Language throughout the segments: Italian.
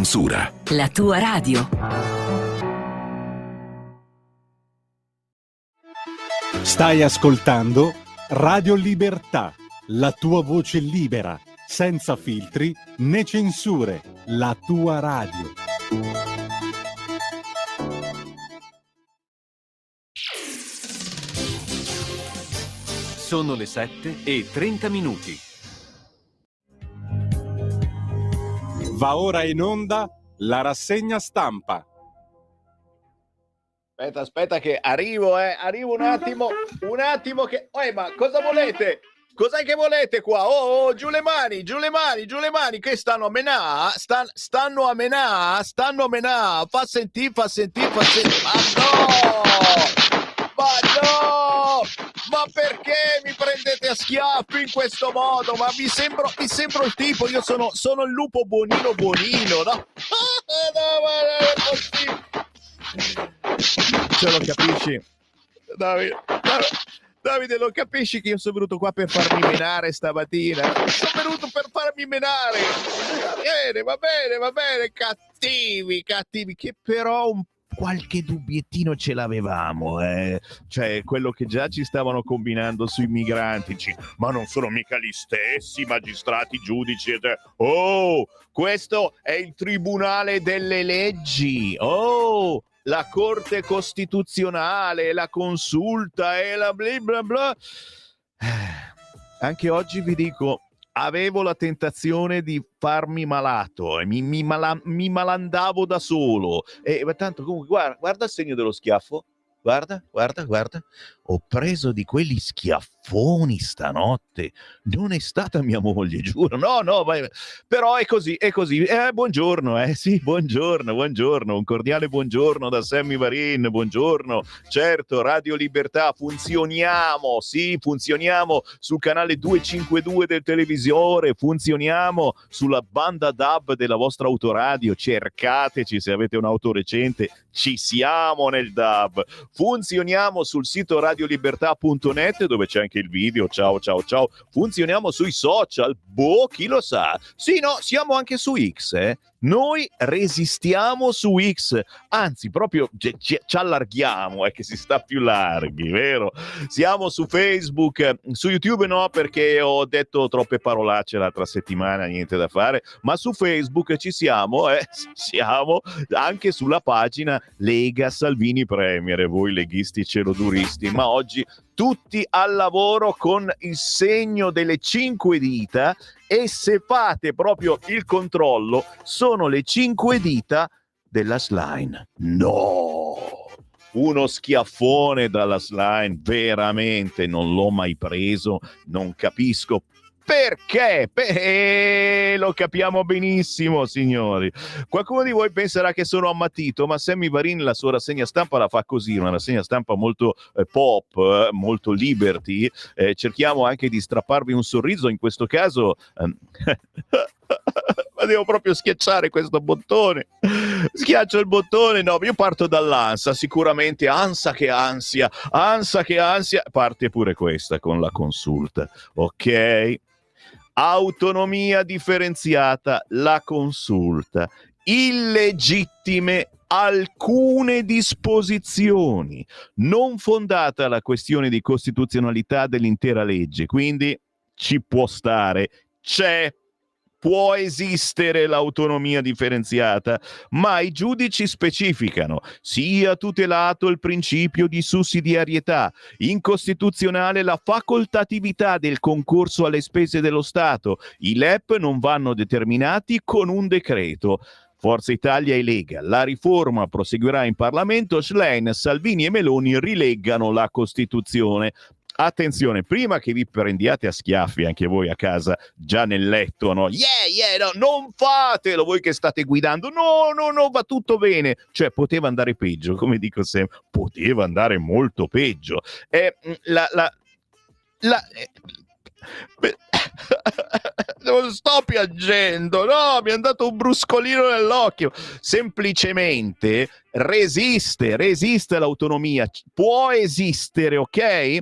censura. La tua radio. Stai ascoltando Radio Libertà, la tua voce libera, senza filtri né censure, la tua radio. Sono le 7:30. Va ora in onda la rassegna stampa. Aspetta che arrivo un attimo che... ma cosa volete? Cos'è che volete qua? Oh, giù le mani, che stanno a menà? Stanno a menà? Fa sentire. Ma no! Ma perché mi prendete a schiaffi in questo modo? Ma mi sembro il tipo, io sono il lupo buonino, no? No, ma non è possibile. Ce lo capisci? Davide, lo capisci che io sono venuto qua per farmi menare stamattina? Sono venuto per farmi menare! Va bene, cattivi, che però qualche dubbiettino ce l'avevamo, cioè quello che già ci stavano combinando sui migranti, ma non sono mica gli stessi magistrati, giudici, oh, questo è il tribunale delle leggi, oh, la Corte Costituzionale, la Consulta e la bla bla bla. Anche oggi vi dico, avevo la tentazione di farmi malato, mi malandavo da solo, ma tanto comunque guarda il segno dello schiaffo, guarda, ho preso di quelli schiaffoni stanotte, non è stata mia moglie, giuro, no, però è così, buongiorno, sì, buongiorno, un cordiale buongiorno da Sammy Varin, buongiorno, certo, Radio Libertà, funzioniamo sul canale 252 del televisore, funzioniamo sulla banda DAB della vostra autoradio, cercateci se avete un'auto recente, ci siamo nel DAB, funzioniamo sul sito radiolibertà.net dove c'è anche il video, ciao, funzioniamo sui social, chi lo sa, sì, no, siamo anche su X, noi resistiamo su X, anzi proprio ci allarghiamo, che si sta più larghi, vero? Siamo su Facebook, su YouTube no, perché ho detto troppe parolacce l'altra settimana, niente da fare, ma su Facebook ci siamo, siamo anche sulla pagina Lega Salvini Premier, voi leghisti celoduristi, ma oggi tutti al lavoro con il segno delle 5 dita, e se fate proprio il controllo sono le 5 dita della Slime. No! Uno schiaffone dalla Slime, veramente non l'ho mai preso, non capisco perché. Lo capiamo benissimo, signori. Qualcuno di voi penserà che sono ammattito, ma Sammy Varin la sua rassegna stampa la fa così, una rassegna stampa molto pop, molto liberty, cerchiamo anche di strapparvi un sorriso, in questo caso ma devo proprio schiacciare questo bottone, schiaccio il bottone, no, io parto dall'ansia, sicuramente, ansia che ansia, parte pure questa con la Consulta, ok? Autonomia differenziata, la Consulta, illegittime alcune disposizioni, non fondata la questione di costituzionalità dell'intera legge, quindi ci può stare, può esistere l'autonomia differenziata, ma i giudici specificano: sia tutelato il principio di sussidiarietà, incostituzionale la facoltatività del concorso alle spese dello Stato, i LEP non vanno determinati con un decreto. Forza Italia e Lega, la riforma proseguirà in Parlamento, Schlein, Salvini e Meloni rileggano la Costituzione. Attenzione, prima che vi prendiate a schiaffi anche voi a casa, già nel letto, no? No, non fatelo voi che state guidando, no, va tutto bene. Cioè, poteva andare peggio, come dico sempre, poteva andare molto peggio. Non sto piangendo, no, mi è andato un bruscolino nell'occhio. Semplicemente resiste l'autonomia, può esistere, ok?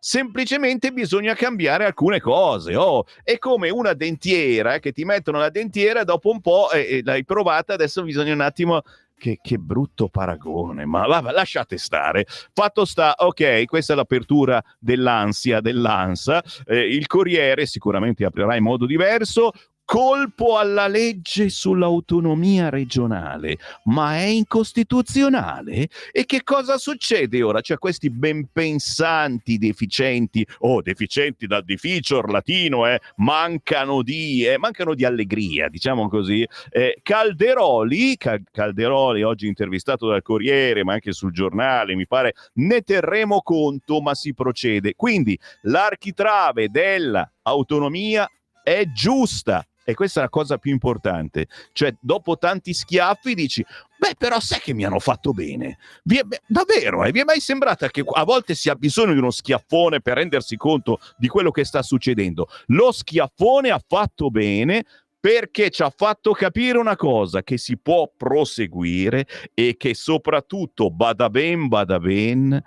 semplicemente bisogna cambiare alcune cose. È come una dentiera che ti mettono la dentiera, dopo un po' l'hai provata, adesso bisogna un attimo. Che brutto paragone, ma vabbè, lasciate stare. Fatto sta, ok, questa è l'apertura dell'ANSA. Il Corriere sicuramente aprirà in modo diverso. Colpo alla legge sull'autonomia regionale, ma è incostituzionale? E che cosa succede ora? Cioè, questi ben pensanti deficienti dal deficior latino, mancano di allegria, diciamo così. Calderoli oggi intervistato dal Corriere, ma anche sul Giornale, mi pare, ne terremo conto, ma si procede. Quindi l'architrave dell'autonomia è giusta. E questa è la cosa più importante. Cioè, dopo tanti schiaffi dici, però sai che mi hanno fatto bene? Davvero, vi è mai sembrata che a volte si ha bisogno di uno schiaffone per rendersi conto di quello che sta succedendo? Lo schiaffone ha fatto bene, perché ci ha fatto capire una cosa, che si può proseguire e che soprattutto, bada ben,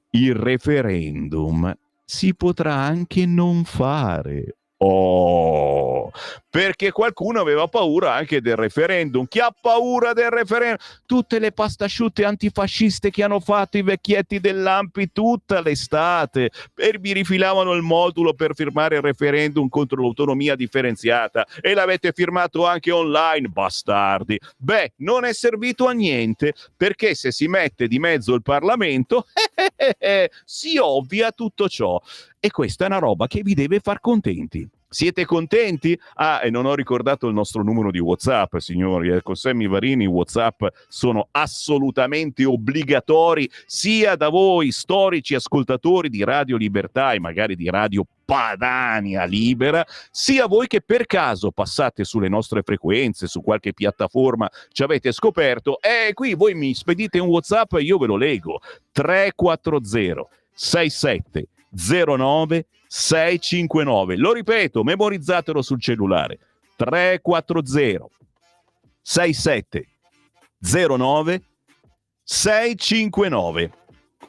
il referendum si potrà anche non fare. Perché qualcuno aveva paura anche del referendum. Chi ha paura del referendum? Tutte le pastasciutte antifasciste che hanno fatto i vecchietti dell'Ampi tutta l'estate, e vi rifilavano il modulo per firmare il referendum contro l'autonomia differenziata, e l'avete firmato anche online, bastardi. Non è servito a niente, perché se si mette di mezzo il Parlamento si ovvia tutto ciò. E questa è una roba che vi deve far contenti. Siete contenti? E non ho ricordato il nostro numero di WhatsApp, signori. Con Sammy Varini i WhatsApp sono assolutamente obbligatori, sia da voi storici ascoltatori di Radio Libertà e magari di Radio Padania Libera, sia voi che per caso passate sulle nostre frequenze, su qualche piattaforma ci avete scoperto, qui voi mi spedite un WhatsApp e io ve lo leggo. 340 67 09 659. Lo ripeto, memorizzatelo sul cellulare. 340 67 09 659.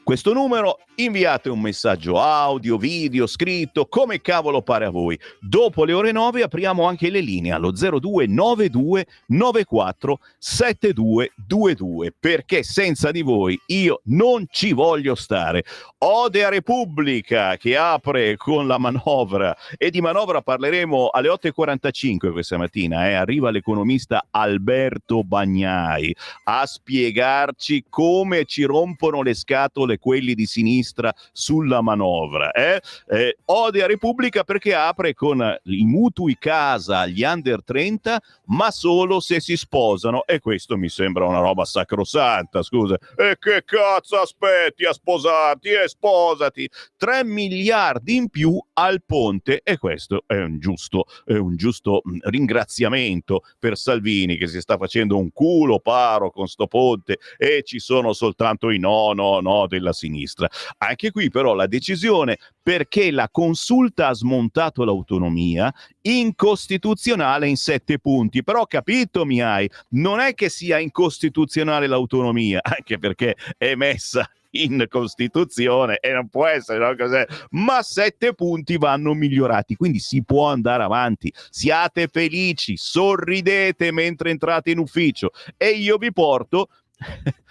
Questo numero, inviate un messaggio audio, video, scritto, come cavolo pare a voi. Dopo le ore 9 apriamo anche le linee allo 0292 94 7222, perché senza di voi io non ci voglio stare. Ode a Repubblica che apre con la manovra, e di manovra parleremo alle 8:45 questa mattina. Arriva l'economista Alberto Bagnai a spiegarci come ci rompono le scatole quelli di sinistra sulla manovra. Ode a Repubblica perché apre con i mutui casa agli under 30, ma solo se si sposano, e questo mi sembra una roba sacrosanta, scusa. E che cazzo aspetti a sposarti? Sposati! 3 miliardi in più al ponte, e questo è un giusto ringraziamento per Salvini, che si sta facendo un culo paro con sto ponte, e ci sono soltanto i no della sinistra. Anche qui però la decisione, perché la Consulta ha smontato l'autonomia, incostituzionale in 7 punti. Però capito, non è che sia incostituzionale l'autonomia, anche perché è messa in Costituzione e non può essere, no? Cos'è? Ma 7 punti vanno migliorati, quindi si può andare avanti. Siate felici, sorridete mentre entrate in ufficio, e io vi porto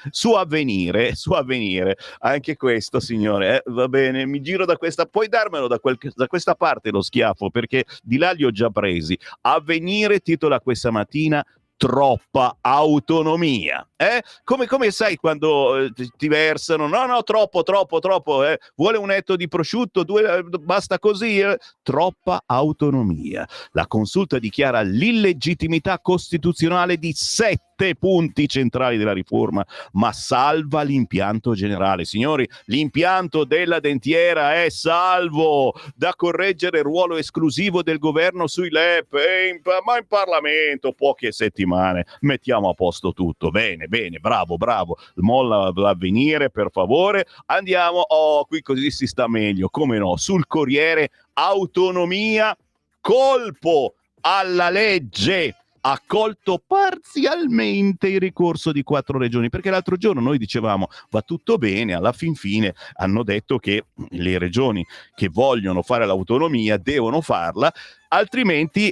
su Avvenire. Anche questo, signore, va bene, mi giro da questa, puoi darmelo da questa parte lo schiaffo, perché di là li ho già presi. Avvenire titola questa mattina: troppa autonomia. Come sai quando ti versano, no, troppo, vuole un etto di prosciutto, 2, basta così, troppa autonomia. La Consulta dichiara l'illegittimità costituzionale di 7 punti centrali della riforma, ma salva l'impianto generale. Signori, l'impianto della dentiera è salvo. Da correggere il ruolo esclusivo del governo sui LEP, ma in Parlamento poche settimane mettiamo a posto tutto. Bene, bravo, molla l'Avvenire, per favore. Andiamo, qui così si sta meglio, come no, sul Corriere: autonomia, colpo alla legge. accolto parzialmente il ricorso di 4 regioni, perché l'altro giorno noi dicevamo va tutto bene, alla fin fine hanno detto che le regioni che vogliono fare l'autonomia devono farla, altrimenti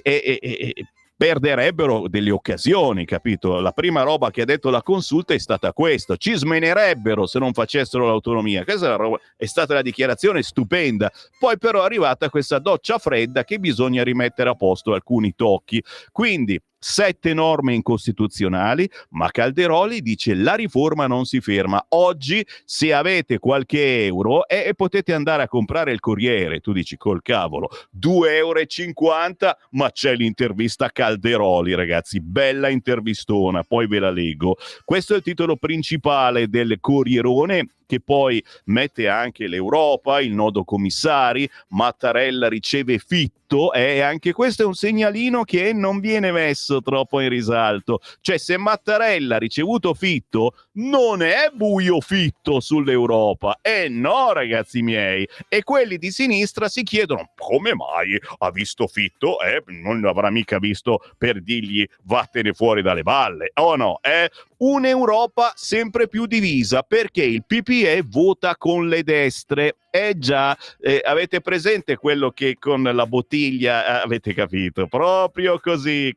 perderebbero delle occasioni, capito? La prima roba che ha detto la consulta è stata questa: ci smenerebbero se non facessero l'autonomia. Questa è stata la dichiarazione stupenda. Poi però è arrivata questa doccia fredda che bisogna rimettere a posto alcuni tocchi. Quindi 7 norme incostituzionali, ma Calderoli dice la riforma non si ferma. Oggi, se avete qualche euro potete andare a comprare il Corriere, tu dici col cavolo, 2,50 euro, ma c'è l'intervista a Calderoli, ragazzi, bella intervistona, poi ve la leggo. Questo è il titolo principale del Corrierone, che poi mette anche l'Europa, il nodo commissari, Mattarella riceve Fitto, e anche questo è un segnalino che non viene messo troppo in risalto. Cioè, se Mattarella ha ricevuto Fitto, non è buio Fitto sull'Europa. No, ragazzi miei. E quelli di sinistra si chiedono come mai ha visto Fitto? Non l'avrà mica visto per dirgli vattene fuori dalle balle. Oh no, un'Europa sempre più divisa, perché il PPE vota con le destre. Già, avete presente quello che con la bottiglia, avete capito, proprio così.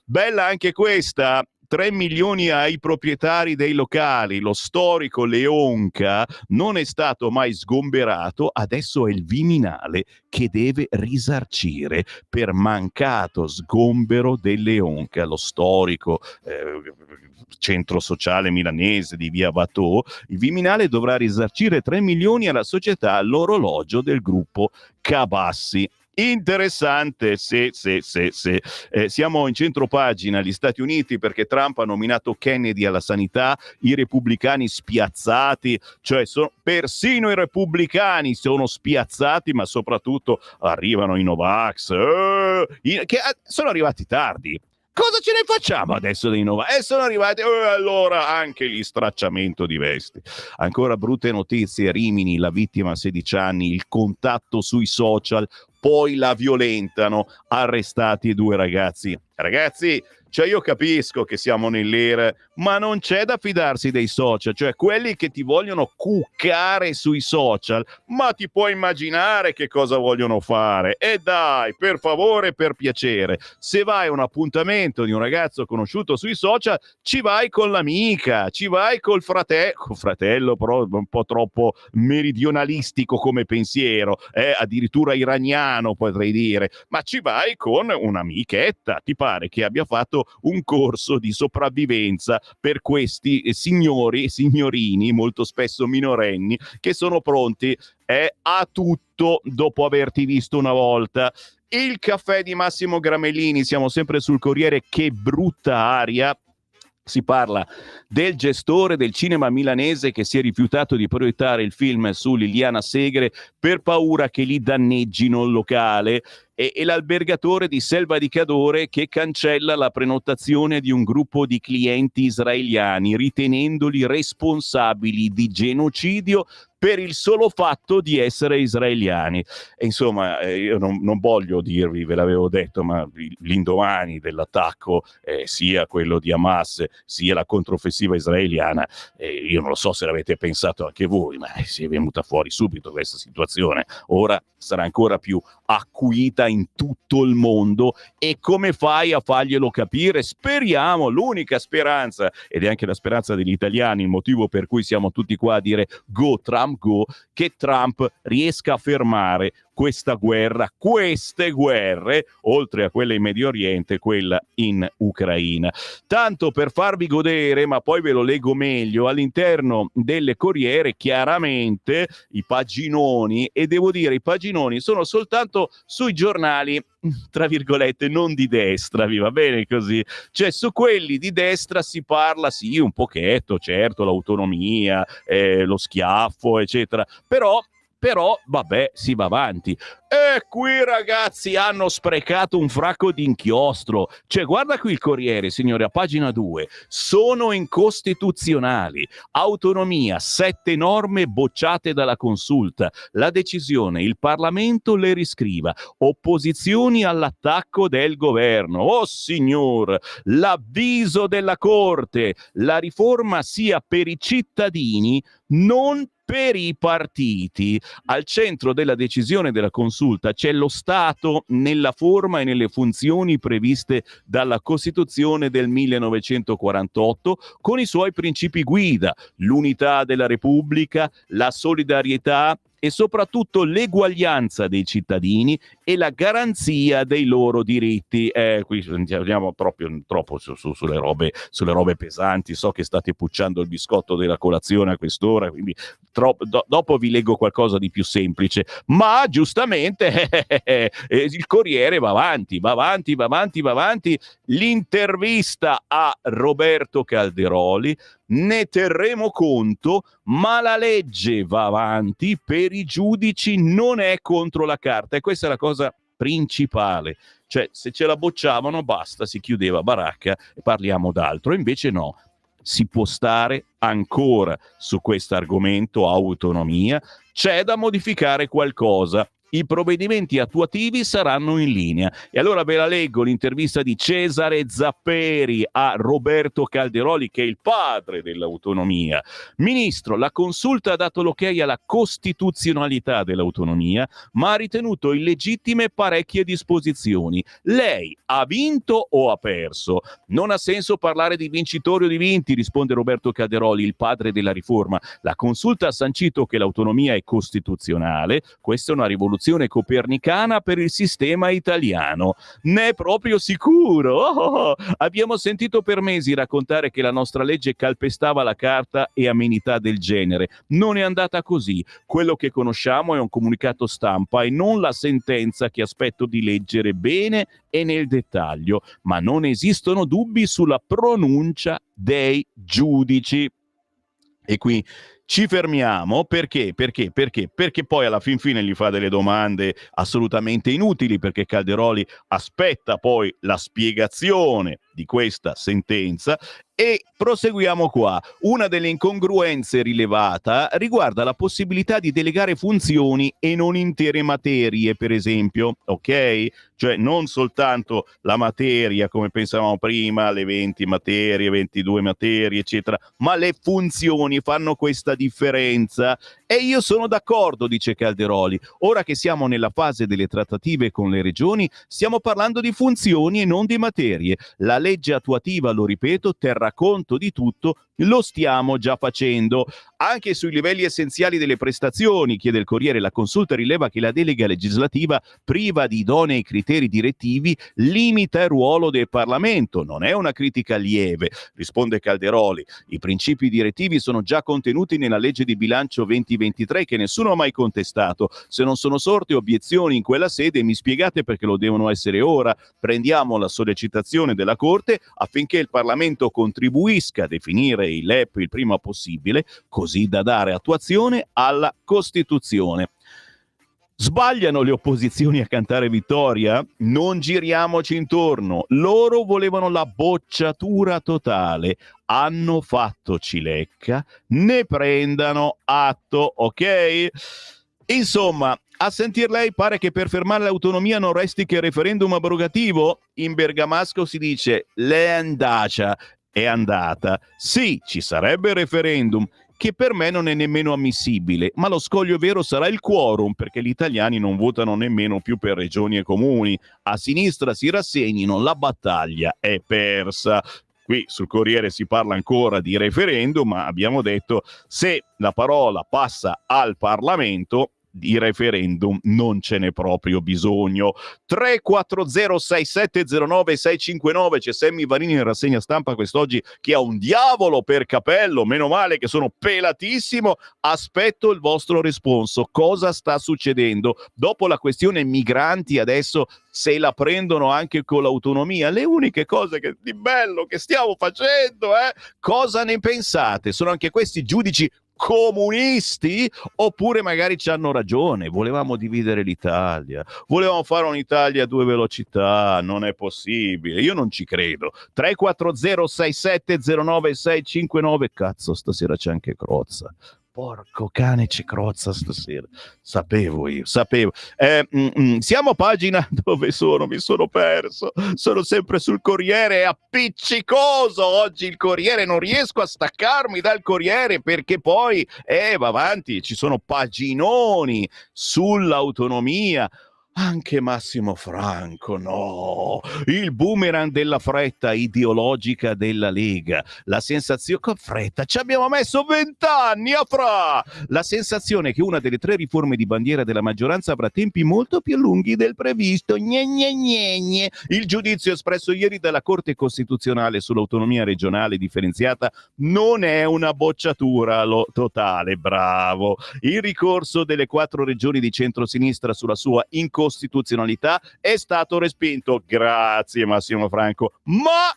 Bella anche questa. 3 milioni ai proprietari dei locali, lo storico Leonca non è stato mai sgomberato, adesso è il Viminale che deve risarcire per mancato sgombero del Leonca, lo storico centro sociale milanese di via Watteau. Il Viminale dovrà risarcire 3 milioni alla società L'Orologio del gruppo Cabassi. Interessante, sì. Siamo in centro pagina, gli Stati Uniti, perché Trump ha nominato Kennedy alla sanità, i repubblicani spiazzati, cioè persino i repubblicani sono spiazzati, ma soprattutto arrivano i Novax, che sono arrivati tardi. Cosa ce ne facciamo adesso dei Novax? Sono arrivati, allora anche gli stracciamento di vesti. Ancora brutte notizie, Rimini, la vittima a 16 anni, il contatto sui social, poi la violentano, arrestati 2 ragazzi. Ragazzi, cioè io capisco che siamo nell'era, ma non c'è da fidarsi dei social, cioè quelli che ti vogliono cuccare sui social, ma ti puoi immaginare che cosa vogliono fare? E dai, per favore, per piacere, se vai a un appuntamento di un ragazzo conosciuto sui social, ci vai con l'amica, ci vai col fratello, però un po' troppo meridionalistico come pensiero, addirittura iraniano potrei dire, ma ci vai con un'amichetta. Ti pare che abbia fatto un corso di sopravvivenza per questi signorini, molto spesso minorenni, che sono pronti a tutto dopo averti visto una volta. Il caffè di Massimo Gramellini, siamo sempre sul Corriere, che brutta aria. Si parla del gestore del cinema milanese che si è rifiutato di proiettare il film su Liliana Segre per paura che li danneggino il locale, e l'albergatore di Selva di Cadore che cancella la prenotazione di un gruppo di clienti israeliani ritenendoli responsabili di genocidio per il solo fatto di essere israeliani. E insomma, io non voglio dirvi, ve l'avevo detto, ma l'indomani dell'attacco, sia quello di Hamas sia la controffensiva israeliana, io non lo so se l'avete pensato anche voi, ma si è venuta fuori subito questa situazione. Ora sarà ancora più acuita in tutto il mondo, e come fai a farglielo capire? Speriamo, l'unica speranza, ed è anche la speranza degli italiani, il motivo per cui siamo tutti qua a dire go Trump go, che Trump riesca a fermare questa guerra, queste guerre, oltre a quella in Medio Oriente, quella in Ucraina. Tanto per farvi godere, ma poi ve lo leggo meglio, all'interno delle Corriere chiaramente i paginoni, e devo dire i paginoni sono soltanto sui giornali tra virgolette non di destra, vi va bene così? Cioè su quelli di destra si parla sì un pochetto, certo, l'autonomia, lo schiaffo eccetera, però però vabbè, si va avanti. E qui ragazzi hanno sprecato un fracco di inchiostro, cioè guarda qui il Corriere, signore, a pagina 2, sono incostituzionali, autonomia, 7 norme bocciate dalla Consulta, la decisione, il Parlamento le riscriva, opposizioni all'attacco del governo, oh signor, l'avviso della Corte, la riforma sia per i cittadini, non per i partiti. Al centro della decisione della Consulta c'è lo Stato nella forma e nelle funzioni previste dalla Costituzione del 1948 con i suoi principi guida, l'unità della Repubblica, la solidarietà e soprattutto l'eguaglianza dei cittadini e la garanzia dei loro diritti. Qui andiamo proprio troppo sulle robe pesanti. So che state pucciando il biscotto della colazione a quest'ora, quindi dopo vi leggo qualcosa di più semplice. Ma giustamente il Corriere va avanti. L'intervista a Roberto Calderoli, ne terremo conto, ma la legge va avanti, per i giudici non è contro la carta, e questa è la cosa principale. Cioè, se ce la bocciavano basta, si chiudeva baracca e parliamo d'altro. Invece no, si può stare ancora su questo argomento autonomia, c'è da modificare qualcosa. I provvedimenti attuativi saranno in linea. E allora ve la leggo, l'intervista di Cesare Zapperi a Roberto Calderoli, che è il padre dell'autonomia. Ministro, la Consulta ha dato l'ok alla costituzionalità dell'autonomia, ma ha ritenuto illegittime parecchie disposizioni. Lei ha vinto o ha perso? Non ha senso parlare di vincitori o di vinti, risponde Roberto Calderoli, il padre della riforma. La Consulta ha sancito che l'autonomia è costituzionale. Questa è una rivoluzione copernicana per il sistema italiano. Ne è proprio sicuro? Abbiamo sentito per mesi raccontare che la nostra legge calpestava la carta e amenità del genere. Non è andata così. Quello che conosciamo è un comunicato stampa e non la sentenza che aspetto di leggere bene e nel dettaglio. Ma non esistono dubbi sulla pronuncia dei giudici. E qui ci fermiamo perché poi alla fin fine gli fa delle domande assolutamente inutili, perché Calderoli aspetta poi la spiegazione di questa sentenza. E proseguiamo qua. Una delle incongruenze rilevata riguarda la possibilità di delegare funzioni e non intere materie, per esempio, ok? Cioè non soltanto la materia, come pensavamo prima, le 20 materie, 22 materie, eccetera, ma le funzioni fanno questa differenza. E io sono d'accordo, dice Calderoli. Ora che siamo nella fase delle trattative con le regioni, stiamo parlando di funzioni e non di materie. La legge attuativa, lo ripeto, terrà conto di tutto, lo stiamo già facendo. Anche sui livelli essenziali delle prestazioni, chiede il Corriere, la Consulta rileva che la delega legislativa, priva di idonei criteri direttivi, limita il ruolo del Parlamento. Non è una critica lieve, risponde Calderoli. I principi direttivi sono già contenuti nella legge di bilancio 2023 che nessuno ha mai contestato. Se non sono sorte obiezioni in quella sede, mi spiegate perché lo devono essere ora. Prendiamo la sollecitazione della Corte affinché il Parlamento contribuisca a definire i LEP il prima possibile, così da dare attuazione alla Costituzione. Sbagliano le opposizioni a cantare vittoria? Non giriamoci intorno. Loro volevano la bocciatura totale. Hanno fatto cilecca, ne prendano atto, ok? Insomma, a sentir lei pare che per fermare l'autonomia non resti che il referendum abrogativo? In bergamasco si dice «le andacia», è andata. Sì, ci sarebbe il referendum, che per me non è nemmeno ammissibile, ma lo scoglio vero sarà il quorum, perché gli italiani non votano nemmeno più per regioni e comuni. A sinistra si rassegnino, la battaglia è persa. Qui sul Corriere si parla ancora di referendum, ma abbiamo detto se la parola passa al Parlamento, di referendum non ce n'è proprio bisogno. 3406709 c'è Sammy Varini in rassegna stampa quest'oggi che ha un diavolo per capello, meno male che sono pelatissimo. Aspetto il vostro responso. Cosa sta succedendo? Dopo la questione migranti adesso se la prendono anche con l'autonomia, le uniche cose di bello che stiamo facendo, cosa ne pensate? Sono anche questi giudici comunisti, oppure magari ci hanno ragione, volevamo dividere l'Italia, volevamo fare un'Italia a 2 velocità, non è possibile, io non ci credo. 3406709 cazzo, stasera c'è anche Crozza. Porco cane, c'è Crozza stasera. Sapevo. Siamo a pagina dove sono? Mi sono perso. Sono sempre sul Corriere, è appiccicoso oggi il Corriere. Non riesco a staccarmi dal Corriere perché poi va avanti. Ci sono paginoni sull'autonomia. Anche Massimo Franco, no, il boomerang della fretta ideologica della Lega, la sensazione, che fretta, ci abbiamo messo 20 anni a la sensazione che una delle 3 riforme di bandiera della maggioranza avrà tempi molto più lunghi del previsto, gne. Il giudizio espresso ieri dalla Corte Costituzionale sull'autonomia regionale differenziata non è una bocciatura totale, bravo, il ricorso delle 4 regioni di centrosinistra sulla sua incostituzionalità è stato respinto. Grazie Massimo Franco. Ma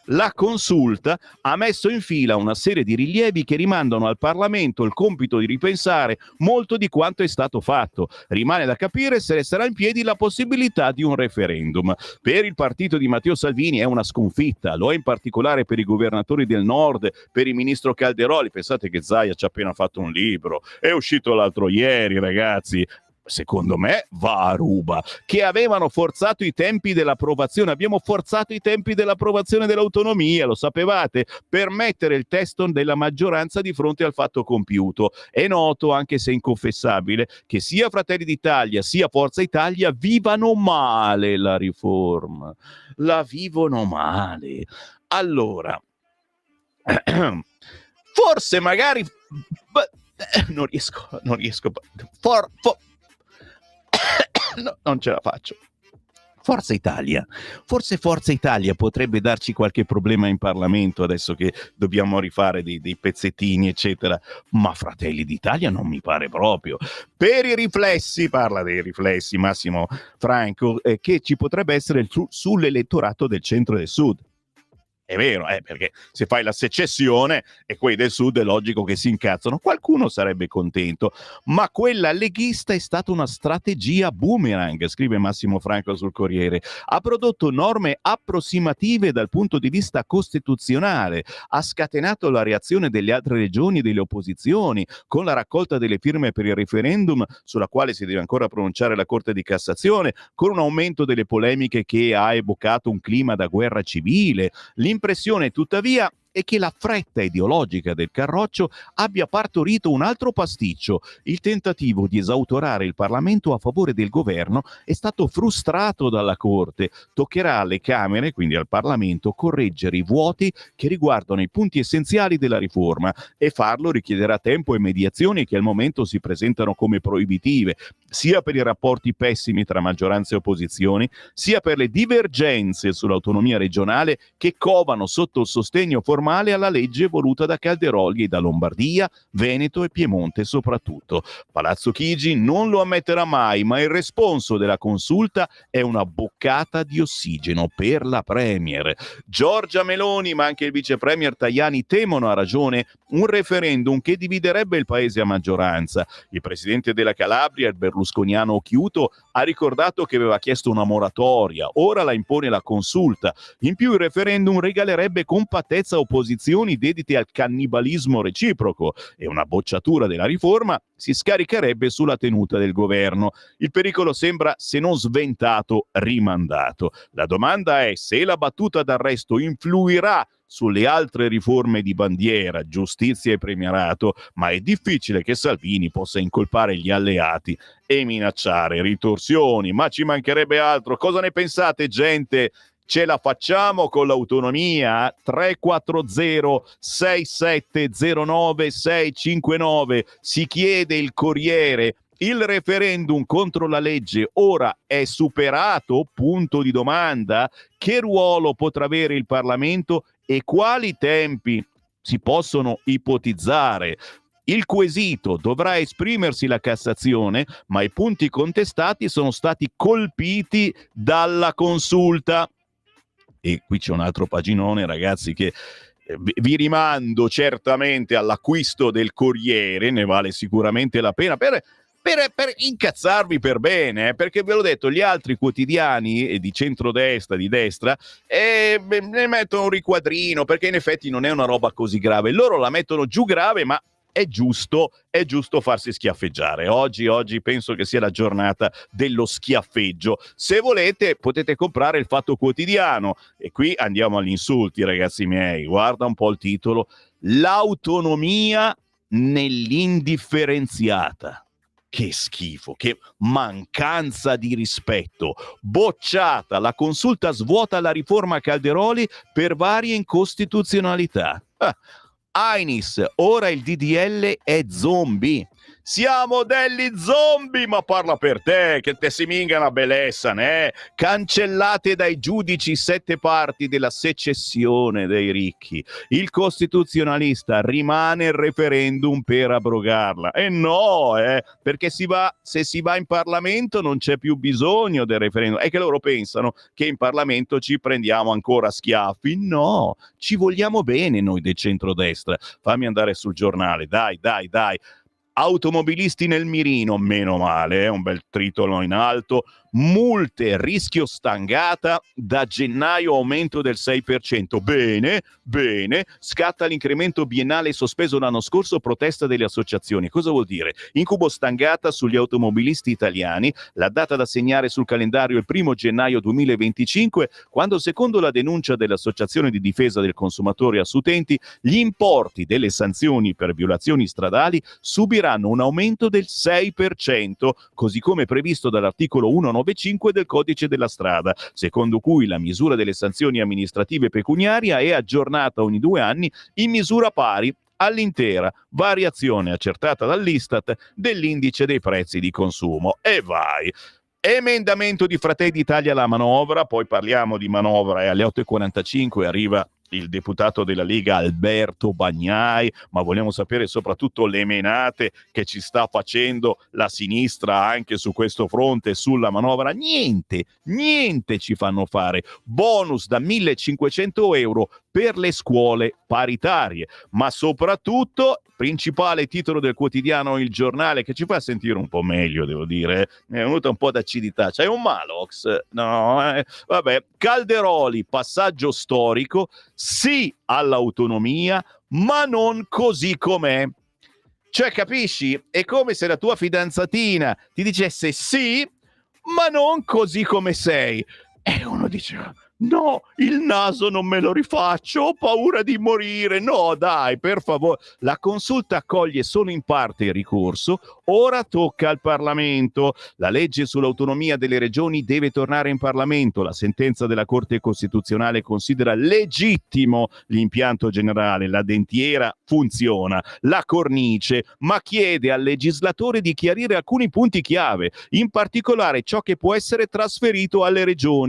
la Consulta ha messo in fila una serie di rilievi che rimandano al Parlamento il compito di ripensare molto di quanto è stato fatto. Rimane da capire se resterà in piedi la possibilità di un referendum. Per il partito di Matteo Salvini è una sconfitta, lo è in particolare per i governatori del Nord, per il ministro Calderoli. Pensate che Zaia ci ha appena fatto un libro, è uscito l'altro ieri, ragazzi. Secondo me va a ruba, che avevano forzato i tempi dell'approvazione. Abbiamo forzato i tempi dell'approvazione dell'autonomia, lo sapevate, per mettere il testo della maggioranza di fronte al fatto compiuto. È noto, anche se inconfessabile, che sia Fratelli d'Italia sia Forza Italia vivano male la riforma. La vivono male. Allora, forse magari non riesco. No, non ce la faccio. Forza Italia. Forse Forza Italia potrebbe darci qualche problema in Parlamento adesso che dobbiamo rifare dei pezzettini, eccetera. Ma Fratelli d'Italia non mi pare proprio. Per i riflessi, parla dei riflessi Massimo Franco, che ci potrebbe essere sull'elettorato del centro e del sud. È vero, perché se fai la secessione e quelli del sud è logico che si incazzano, qualcuno sarebbe contento, ma quella leghista è stata una strategia boomerang, scrive Massimo Franco sul Corriere. Ha prodotto norme approssimative dal punto di vista costituzionale, ha scatenato la reazione delle altre regioni e delle opposizioni, con la raccolta delle firme per il referendum sulla quale si deve ancora pronunciare la Corte di Cassazione, con un aumento delle polemiche che ha evocato un clima da guerra civile. L'impressione, tuttavia, è che la fretta ideologica del Carroccio abbia partorito un altro pasticcio. Il tentativo di esautorare il Parlamento a favore del governo è stato frustrato dalla Corte. Toccherà alle Camere, quindi al Parlamento, correggere i vuoti che riguardano i punti essenziali della riforma, e farlo richiederà tempo e mediazioni che al momento si presentano come proibitive, sia per i rapporti pessimi tra maggioranza e opposizioni, sia per le divergenze sull'autonomia regionale che covano sotto il sostegno formale alla legge voluta da Calderoli e da Lombardia, Veneto e Piemonte soprattutto. Palazzo Chigi non lo ammetterà mai, ma il responso della Consulta è una boccata di ossigeno per la Premier. Giorgia Meloni, ma anche il vice Premier Tajani temono, a ragione, un referendum che dividerebbe il paese a maggioranza. Il presidente della Calabria, il berlusconiano Occhiuto, ha ricordato che aveva chiesto una moratoria, ora la impone la Consulta. In più il referendum regalerebbe compattezza a opposizioni dedite al cannibalismo reciproco, e una bocciatura della riforma si scaricherebbe sulla tenuta del governo. Il pericolo sembra, se non sventato, rimandato. La domanda è se la battuta d'arresto influirà sulle altre riforme di bandiera, giustizia e premierato, ma è difficile che Salvini possa incolpare gli alleati e minacciare ritorsioni. Ma ci mancherebbe altro. Cosa ne pensate, gente? Ce la facciamo con l'autonomia? 340-6709-659. Si chiede il Corriere. Il referendum contro la legge ora è superato? Punto di domanda. Che ruolo potrà avere il Parlamento e quali tempi si possono ipotizzare? Il quesito: dovrà esprimersi la Cassazione, ma i punti contestati sono stati colpiti dalla Consulta. E qui c'è un altro paginone, ragazzi, che vi rimando certamente all'acquisto del Corriere, ne vale sicuramente la pena per incazzarvi per bene, perché ve l'ho detto, gli altri quotidiani di centrodestra, di destra, ne mettono un riquadrino, perché in effetti non è una roba così grave. Loro la mettono giù grave, ma è giusto farsi schiaffeggiare. Oggi penso che sia la giornata dello schiaffeggio. Se volete potete comprare il Fatto Quotidiano, e qui andiamo agli insulti, ragazzi miei. Guarda un po' il titolo: l'autonomia nell'indifferenziata. Che schifo, che mancanza di rispetto. Bocciata, la consulta svuota la riforma Calderoli per varie incostituzionalità. Ainis, ora il DDL è zombie. Siamo degli zombie, ma parla per te, che te si minga una bellezza, né? Cancellate dai giudici 7 parti della secessione dei ricchi. Il costituzionalista rimane il referendum per abrogarla. E no, perché se si va in Parlamento non c'è più bisogno del referendum. È che loro pensano che in Parlamento ci prendiamo ancora schiaffi. No, ci vogliamo bene noi del centrodestra. Fammi andare sul giornale, dai. Automobilisti nel mirino, meno male, un bel tritolo in alto. Multe, rischio stangata, da gennaio aumento del 6%. Bene, scatta l'incremento biennale sospeso l'anno scorso, protesta delle associazioni. Cosa vuol dire? Incubo stangata sugli automobilisti italiani, la data da segnare sul calendario è il 1 gennaio 2025, quando secondo la denuncia dell'Associazione di difesa del consumatore Assutenti, gli importi delle sanzioni per violazioni stradali subiranno un aumento del 6%, così come previsto dall'articolo 195 del Codice della Strada, secondo cui la misura delle sanzioni amministrative pecuniaria è aggiornata ogni 2 anni in misura pari all'intera variazione accertata dall'Istat dell'indice dei prezzi di consumo. E vai! Emendamento di Fratelli d'Italia alla manovra, poi parliamo di manovra, e alle 8:45 arriva il deputato della Lega Alberto Bagnai, ma vogliamo sapere soprattutto le menate che ci sta facendo la sinistra anche su questo fronte, sulla manovra. Niente ci fanno fare. Bonus da 1.500 euro per le scuole paritarie, ma soprattutto, principale titolo del quotidiano Il Giornale, che ci fa sentire un po' meglio, devo dire, mi è venuta un po' d'acidità. C'hai un Malox? No, vabbè. Calderoli, passaggio storico, sì all'autonomia, ma non così com'è. Cioè, capisci? È come se la tua fidanzatina ti dicesse sì, ma non così come sei. E uno dice: no, il naso non me lo rifaccio, ho paura di morire. No, dai, per favore. La consulta accoglie solo in parte il ricorso, ora tocca al Parlamento. La legge sull'autonomia delle regioni deve tornare in Parlamento. La sentenza della Corte Costituzionale considera legittimo l'impianto generale, la dentiera funziona, la cornice, ma chiede al legislatore di chiarire alcuni punti chiave, in particolare ciò che può essere trasferito alle regioni.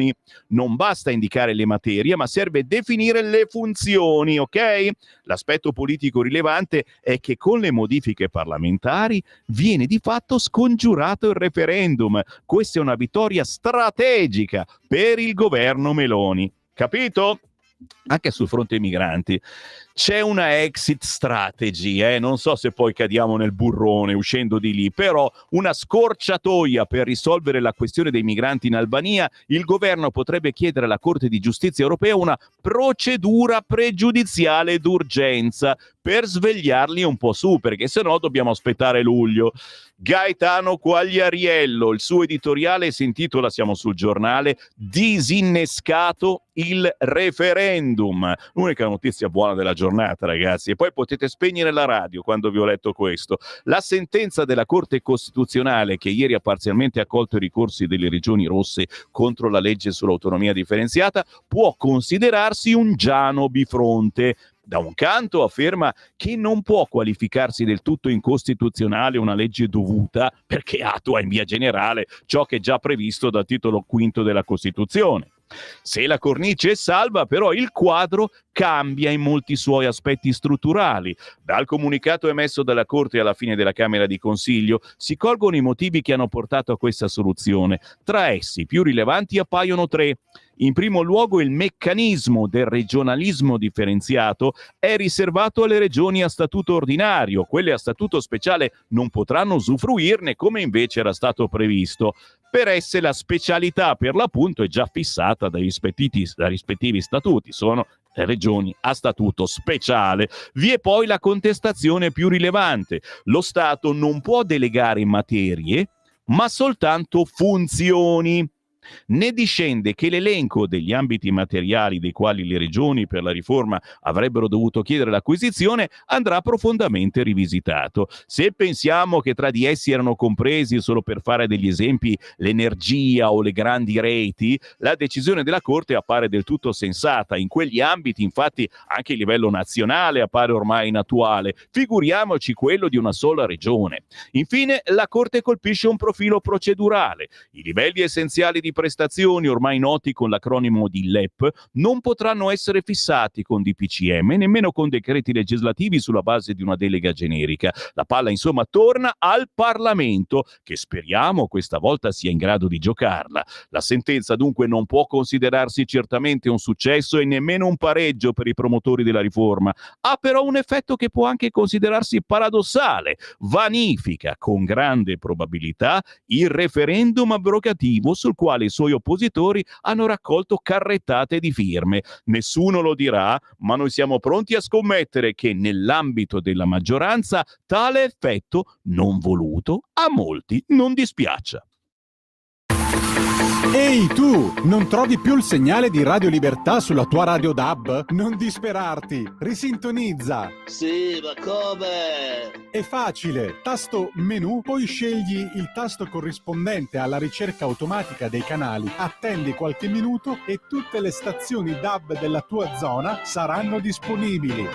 Non basta indicare le materie, ma serve definire le funzioni, ok? L'aspetto politico rilevante è che con le modifiche parlamentari viene di fatto scongiurato il referendum. Questa è una vittoria strategica per il governo Meloni. Capito? Anche sul fronte migranti c'è una exit strategy, non so se poi cadiamo nel burrone uscendo di lì, però una scorciatoia per risolvere la questione dei migranti in Albania. Il governo potrebbe chiedere alla Corte di Giustizia europea una procedura pregiudiziale d'urgenza per svegliarli un po' su, perché sennò dobbiamo aspettare luglio. Gaetano Quagliariello, il suo editoriale si intitola, siamo sul Giornale, disinnescato il referendum. L'unica notizia buona della giornata, ragazzi. E poi potete spegnere la radio quando vi ho letto questo. La sentenza della Corte Costituzionale, che ieri ha parzialmente accolto i ricorsi delle regioni rosse contro la legge sull'autonomia differenziata, può considerarsi un Giano bifronte. Da un canto afferma che non può qualificarsi del tutto incostituzionale una legge dovuta perché attua in via generale ciò che è già previsto dal titolo V della Costituzione. Se la cornice è salva, però il quadro cambia in molti suoi aspetti strutturali. Dal comunicato emesso dalla Corte alla fine della Camera di Consiglio si colgono i motivi che hanno portato a questa soluzione. Tra essi, più rilevanti, appaiono 3. In primo luogo, il meccanismo del regionalismo differenziato è riservato alle regioni a statuto ordinario, quelle a statuto speciale non potranno usufruirne come invece era stato previsto. Per esse la specialità per l'appunto è già fissata dai rispettivi statuti, sono le regioni a statuto speciale. Vi è poi la contestazione più rilevante: lo Stato non può delegare materie, ma soltanto funzioni. Ne discende che l'elenco degli ambiti materiali dei quali le regioni per la riforma avrebbero dovuto chiedere l'acquisizione andrà profondamente rivisitato. Se pensiamo che tra di essi erano compresi, solo per fare degli esempi, l'energia o le grandi reti, la decisione della Corte appare del tutto sensata. In quegli ambiti, infatti, anche il livello nazionale appare ormai inattuale. Figuriamoci quello di una sola regione. Infine, la Corte colpisce un profilo procedurale. I livelli essenziali di prestazioni, ormai noti con l'acronimo di LEP, non potranno essere fissati con DPCM, nemmeno con decreti legislativi sulla base di una delega generica. La palla, insomma, torna al Parlamento, che speriamo questa volta sia in grado di giocarla. La sentenza dunque non può considerarsi certamente un successo e nemmeno un pareggio per i promotori della riforma. Ha però un effetto che può anche considerarsi paradossale: vanifica con grande probabilità il referendum abrogativo sul quale i suoi oppositori hanno raccolto carrettate di firme. Nessuno lo dirà, ma noi siamo pronti a scommettere che nell'ambito della maggioranza tale effetto non voluto a molti non dispiaccia. Ehi tu, non trovi più il segnale di Radio Libertà sulla tua radio DAB? Non disperarti, risintonizza. Sì, ma come? È facile, tasto menu, poi scegli il tasto corrispondente alla ricerca automatica dei canali, attendi qualche minuto e tutte le stazioni DAB della tua zona saranno disponibili.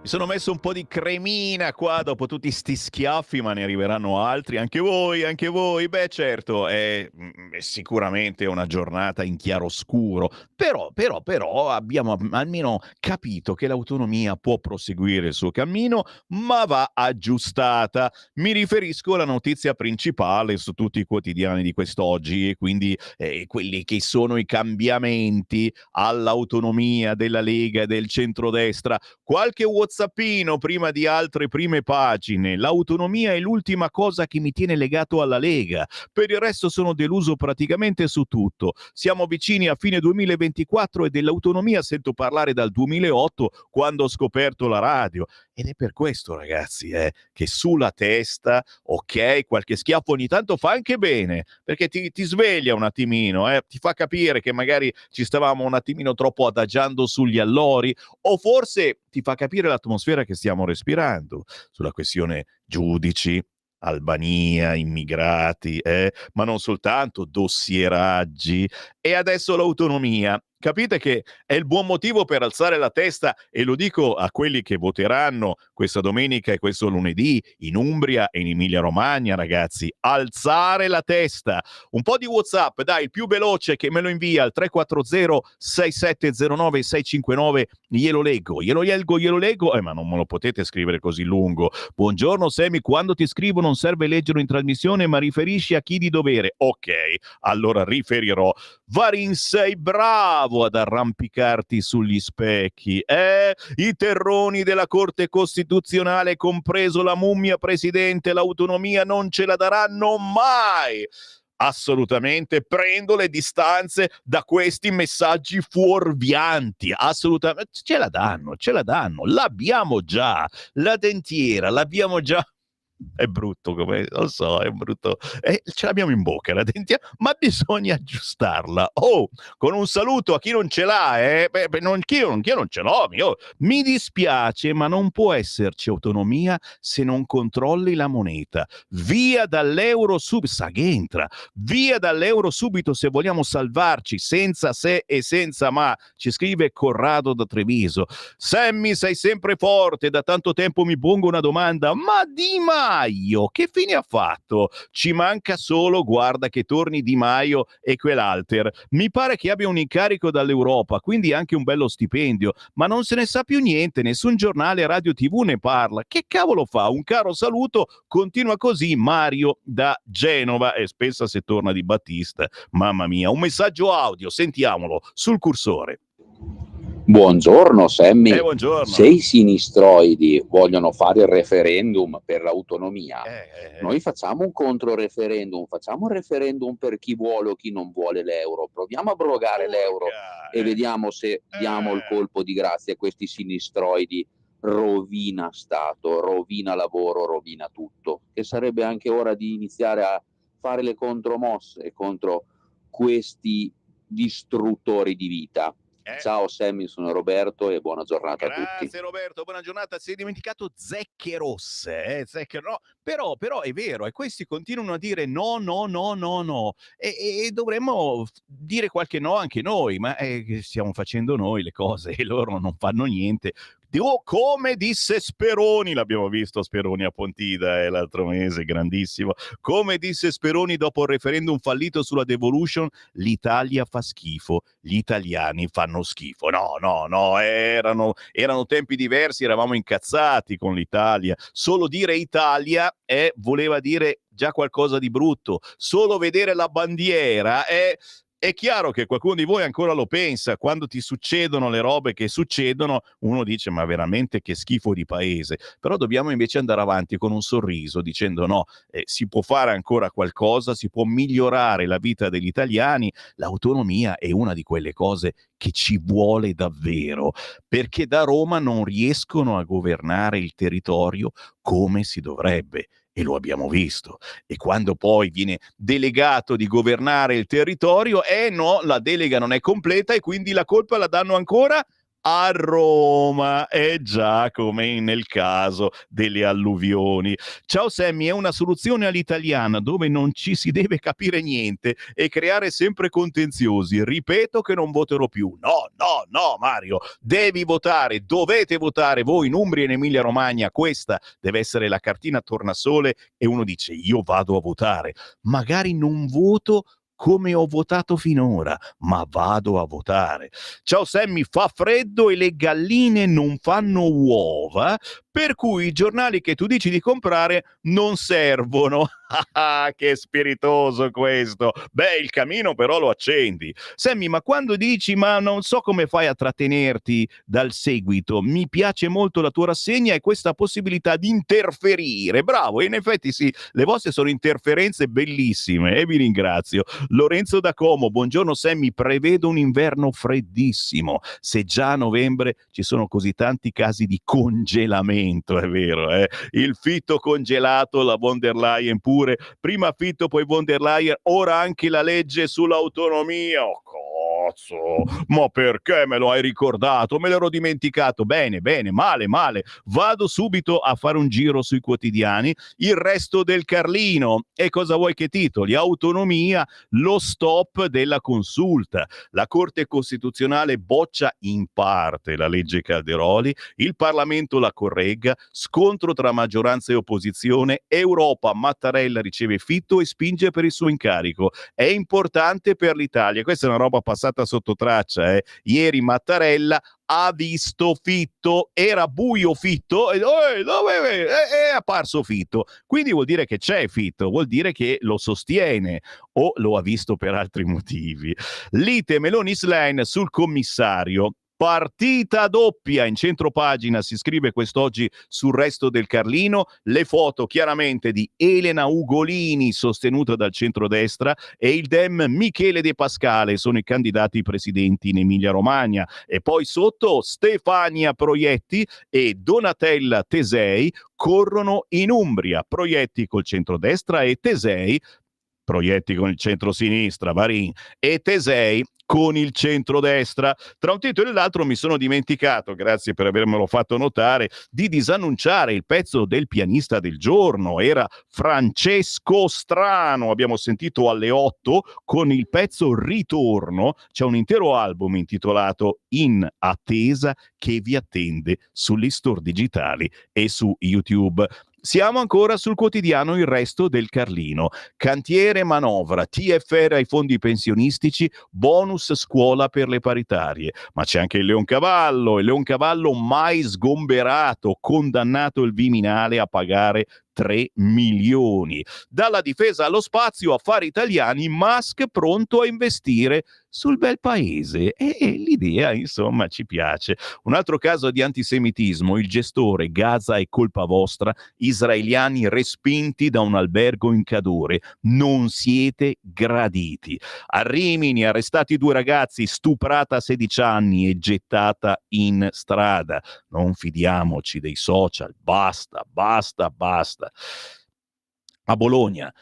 Mi sono messo un po' di cremina qua dopo tutti sti schiaffi, ma ne arriveranno altri. Anche voi, anche voi. Beh, certo, è sicuramente una giornata in chiaroscuro. Però abbiamo almeno capito che l'autonomia può proseguire il suo cammino, ma va aggiustata. Mi riferisco alla notizia principale su tutti i quotidiani di quest'oggi, e quindi quelli che sono i cambiamenti all'autonomia della Lega e del centrodestra. Qualche whatsappino prima di altre prime pagine. L'autonomia è l'ultima cosa che mi tiene legato alla Lega. Per il resto sono deluso praticamente su tutto. Siamo vicini a fine 2024 e dell'autonomia sento parlare dal 2008, quando ho scoperto la radio. Ed è per questo, ragazzi, che sulla testa, ok, qualche schiaffo ogni tanto fa anche bene, perché ti sveglia un attimino, ti fa capire che magari ci stavamo un attimino troppo adagiando sugli allori, o forse ti fa capire l'atmosfera che stiamo respirando sulla questione giudici, Albania, immigrati, ma non soltanto, dossieraggi, e adesso l'autonomia. Capite che è il buon motivo per alzare la testa, e lo dico a quelli che voteranno questa domenica e questo lunedì in Umbria e in Emilia Romagna, ragazzi. Alzare la testa. Un po' di WhatsApp, dai, il più veloce che me lo invia al 340-6709-659, glielo leggo, ma non me lo potete scrivere così lungo. Buongiorno Semi, quando ti scrivo non serve leggerlo in trasmissione, ma riferisci a chi di dovere. Ok, allora riferirò. Varin, sei bravo ad arrampicarti sugli specchi, i terroni della Corte Costituzionale, compreso la mummia presidente, l'autonomia non ce la daranno mai. Assolutamente, prendo le distanze da questi messaggi fuorvianti. Assolutamente, ce la danno, l'abbiamo già, la dentiera l'abbiamo già. È brutto, come lo so, è brutto. Ce l'abbiamo in bocca la dentiera, ma bisogna aggiustarla. Oh, con un saluto a chi non ce l'ha, io non ce l'ho. Mi dispiace, ma non può esserci autonomia se non controlli la moneta. Via dall'euro subito, Sagentra, via dall'euro subito se vogliamo salvarci, senza se e senza ma, ci scrive Corrado da Treviso. Sammy, sei sempre forte, da tanto tempo mi pongo una domanda, ma Di Maio che fine ha fatto? Ci manca solo, guarda, che torni Di Maio e quell'alter. Mi pare che abbia un incarico dall'Europa, quindi anche un bello stipendio, ma non se ne sa più niente, nessun giornale, radio TV ne parla. Che cavolo fa? Un caro saluto, continua così Mario da Genova, e pensa se torna Di Battista. Mamma mia, un messaggio audio, sentiamolo sul cursore. Buongiorno Sammy, buongiorno. Se i sinistroidi vogliono fare il referendum per l'autonomia, noi facciamo un controreferendum, facciamo un referendum per chi vuole o chi non vuole l'euro, proviamo a abrogare l'euro e vediamo se diamo il colpo di grazia a questi sinistroidi. Rovina Stato, rovina lavoro, rovina tutto, che sarebbe anche ora di iniziare a fare le contromosse contro questi distruttori di vita. Ciao Sammy, sono Roberto e buona giornata a tutti. Grazie Roberto, buona giornata. Si è dimenticato zecche rosse, no. Però è vero, e questi continuano a dire no, e dovremmo dire qualche no anche noi, ma stiamo facendo noi le cose e loro non fanno niente. Come disse Speroni, l'abbiamo visto Speroni a Pontida l'altro mese, grandissimo. Come disse Speroni dopo il referendum fallito sulla devolution, l'Italia fa schifo, gli italiani fanno schifo. No, erano tempi diversi, eravamo incazzati con l'Italia. Solo dire Italia voleva dire già qualcosa di brutto. Solo vedere la bandiera è chiaro che qualcuno di voi ancora lo pensa. Quando ti succedono le robe che succedono, uno dice ma veramente che schifo di paese. Però dobbiamo invece andare avanti con un sorriso dicendo no, si può fare ancora qualcosa, si può migliorare la vita degli italiani. L'autonomia è una di quelle cose che ci vuole davvero, perché da Roma non riescono a governare il territorio come si dovrebbe. E lo abbiamo visto. E quando poi viene delegato di governare il territorio, no, la delega non è completa e quindi la colpa la danno ancora a Roma, già, come nel caso delle alluvioni. Ciao Sammy, è una soluzione all'italiana dove non ci si deve capire niente e creare sempre contenziosi. Ripeto che non voterò più. No, Mario, devi votare, dovete votare voi in Umbria e in Emilia Romagna. Questa deve essere la cartina tornasole e uno dice io vado a votare. Magari non voto come ho votato finora, ma vado a votare. Ciao Sammy, fa freddo e le galline non fanno uova, per cui i giornali che tu dici di comprare non servono. Che spiritoso questo. Beh, il camino però lo accendi. Sammy, ma quando dici ma non so come fai a trattenerti dal seguito, mi piace molto la tua rassegna e questa possibilità di interferire. Bravo, e in effetti sì, le vostre sono interferenze bellissime e vi ringrazio. Lorenzo da Como, buongiorno Sammy, prevedo un inverno freddissimo. Se già a novembre ci sono così tanti casi di congelamento, è vero, eh? Il fitto congelato, la von der Leyen pure, prima fitto poi von der Leyen, ora anche la legge sull'autonomia. Oh, cazzo, ma perché me lo hai ricordato? Me l'ero dimenticato. Bene, male. Vado subito a fare un giro sui quotidiani. Il resto del Carlino. E cosa vuoi che titoli? Autonomia, lo stop della consulta. La Corte Costituzionale boccia in parte la legge Calderoli, il Parlamento la corregga, scontro tra maggioranza e opposizione, Europa, Mattarella riceve Fitto e spinge per il suo incarico. È importante per l'Italia. Questa è una roba passata sotto traccia. Ieri Mattarella ha visto Fitto, era buio Fitto e è apparso Fitto, quindi vuol dire che c'è Fitto, vuol dire che lo sostiene o lo ha visto per altri motivi. Lite Meloni-Schlein sul commissario. Partita doppia in centropagina, si scrive quest'oggi sul Resto del Carlino, le foto chiaramente di Elena Ugolini sostenuta dal centrodestra e il Dem Michele De Pascale, sono i candidati presidenti in Emilia Romagna, e poi sotto Stefania Proietti e Donatella Tesei corrono in Umbria, Proietti col centrodestra e Tesei, Proietti con il centro-sinistra, Varin, e Tesei con il centrodestra. Tra un titolo e l'altro mi sono dimenticato, grazie per avermelo fatto notare, di disannunciare il pezzo del pianista del giorno. Era Francesco Strano, abbiamo sentito alle 8 con il pezzo Ritorno. C'è un intero album intitolato In attesa che vi attende sugli store digitali e su YouTube. Siamo ancora sul quotidiano Il Resto del Carlino. Cantiere manovra, TFR ai fondi pensionistici, bonus scuola per le paritarie. Ma c'è anche il Leoncavallo mai sgomberato, condannato il Viminale a pagare 3 milioni. Dalla difesa allo spazio, affari italiani, Musk pronto a investire sul bel paese, e l'idea insomma ci piace. Un altro caso di antisemitismo, il gestore Gaza è colpa vostra, israeliani respinti da un albergo in Cadore, non siete graditi. A Rimini arrestati 2 ragazzi, stuprata a 16 anni e gettata in strada. Non fidiamoci dei social, basta. A Bologna,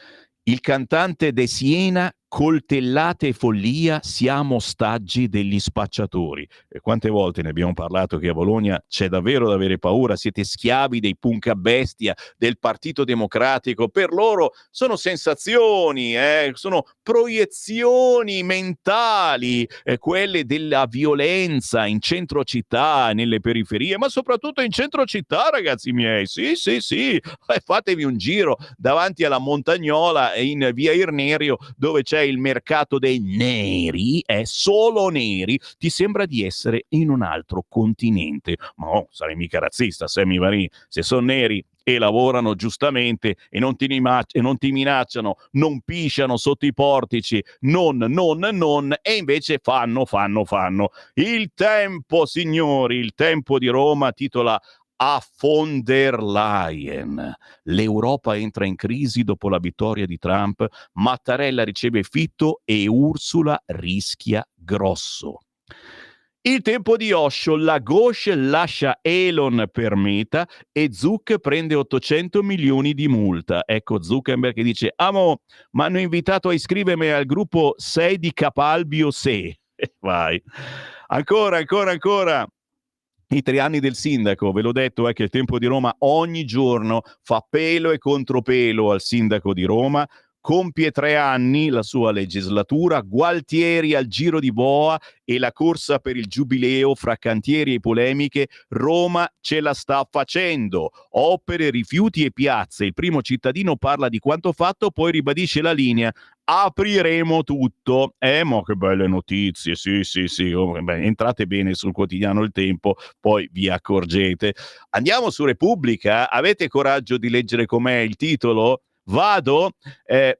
il cantante De Siena, coltellate e follia, siamo ostaggi degli spacciatori. E quante volte ne abbiamo parlato che a Bologna c'è davvero da avere paura, siete schiavi dei punca bestia del Partito Democratico, per loro sono sensazioni, sono proiezioni mentali, quelle della violenza in centro città, nelle periferie, ma soprattutto in centro città, ragazzi miei, sì, fatevi un giro davanti alla Montagnola e in via Irnerio, dove c'è il mercato dei neri, è solo neri, ti sembra di essere in un altro continente. Ma sarai mica razzista, Sammy Varin, se sono neri e lavorano giustamente e non ti minacciano, non pisciano sotto i portici, non, e invece fanno. Il Tempo, signori, il Tempo di Roma titola a von der Leyen. L'Europa entra in crisi dopo la vittoria di Trump, Mattarella riceve Fitto e Ursula rischia grosso. Il Tempo di Osho, la gauche lascia Elon per Meta e Zuck prende 800 milioni di multa. Ecco Zuckerberg che dice: amo, mi hanno invitato a iscrivermi al gruppo 6 di Capalbio 6. Vai. Ancora. I 3 anni del sindaco, ve l'ho detto, è che il Tempo di Roma ogni giorno fa pelo e contropelo al sindaco di Roma. Compie 3 anni la sua legislatura, Gualtieri al giro di boa e la corsa per il giubileo fra cantieri e polemiche. Roma ce la sta facendo. Opere, rifiuti e piazze. Il primo cittadino parla di quanto fatto, poi ribadisce la linea: apriremo tutto. Ma che belle notizie, sì. Oh, beh, entrate bene sul quotidiano Il Tempo, poi vi accorgete. Andiamo su Repubblica, avete coraggio di leggere com'è il titolo? Vado?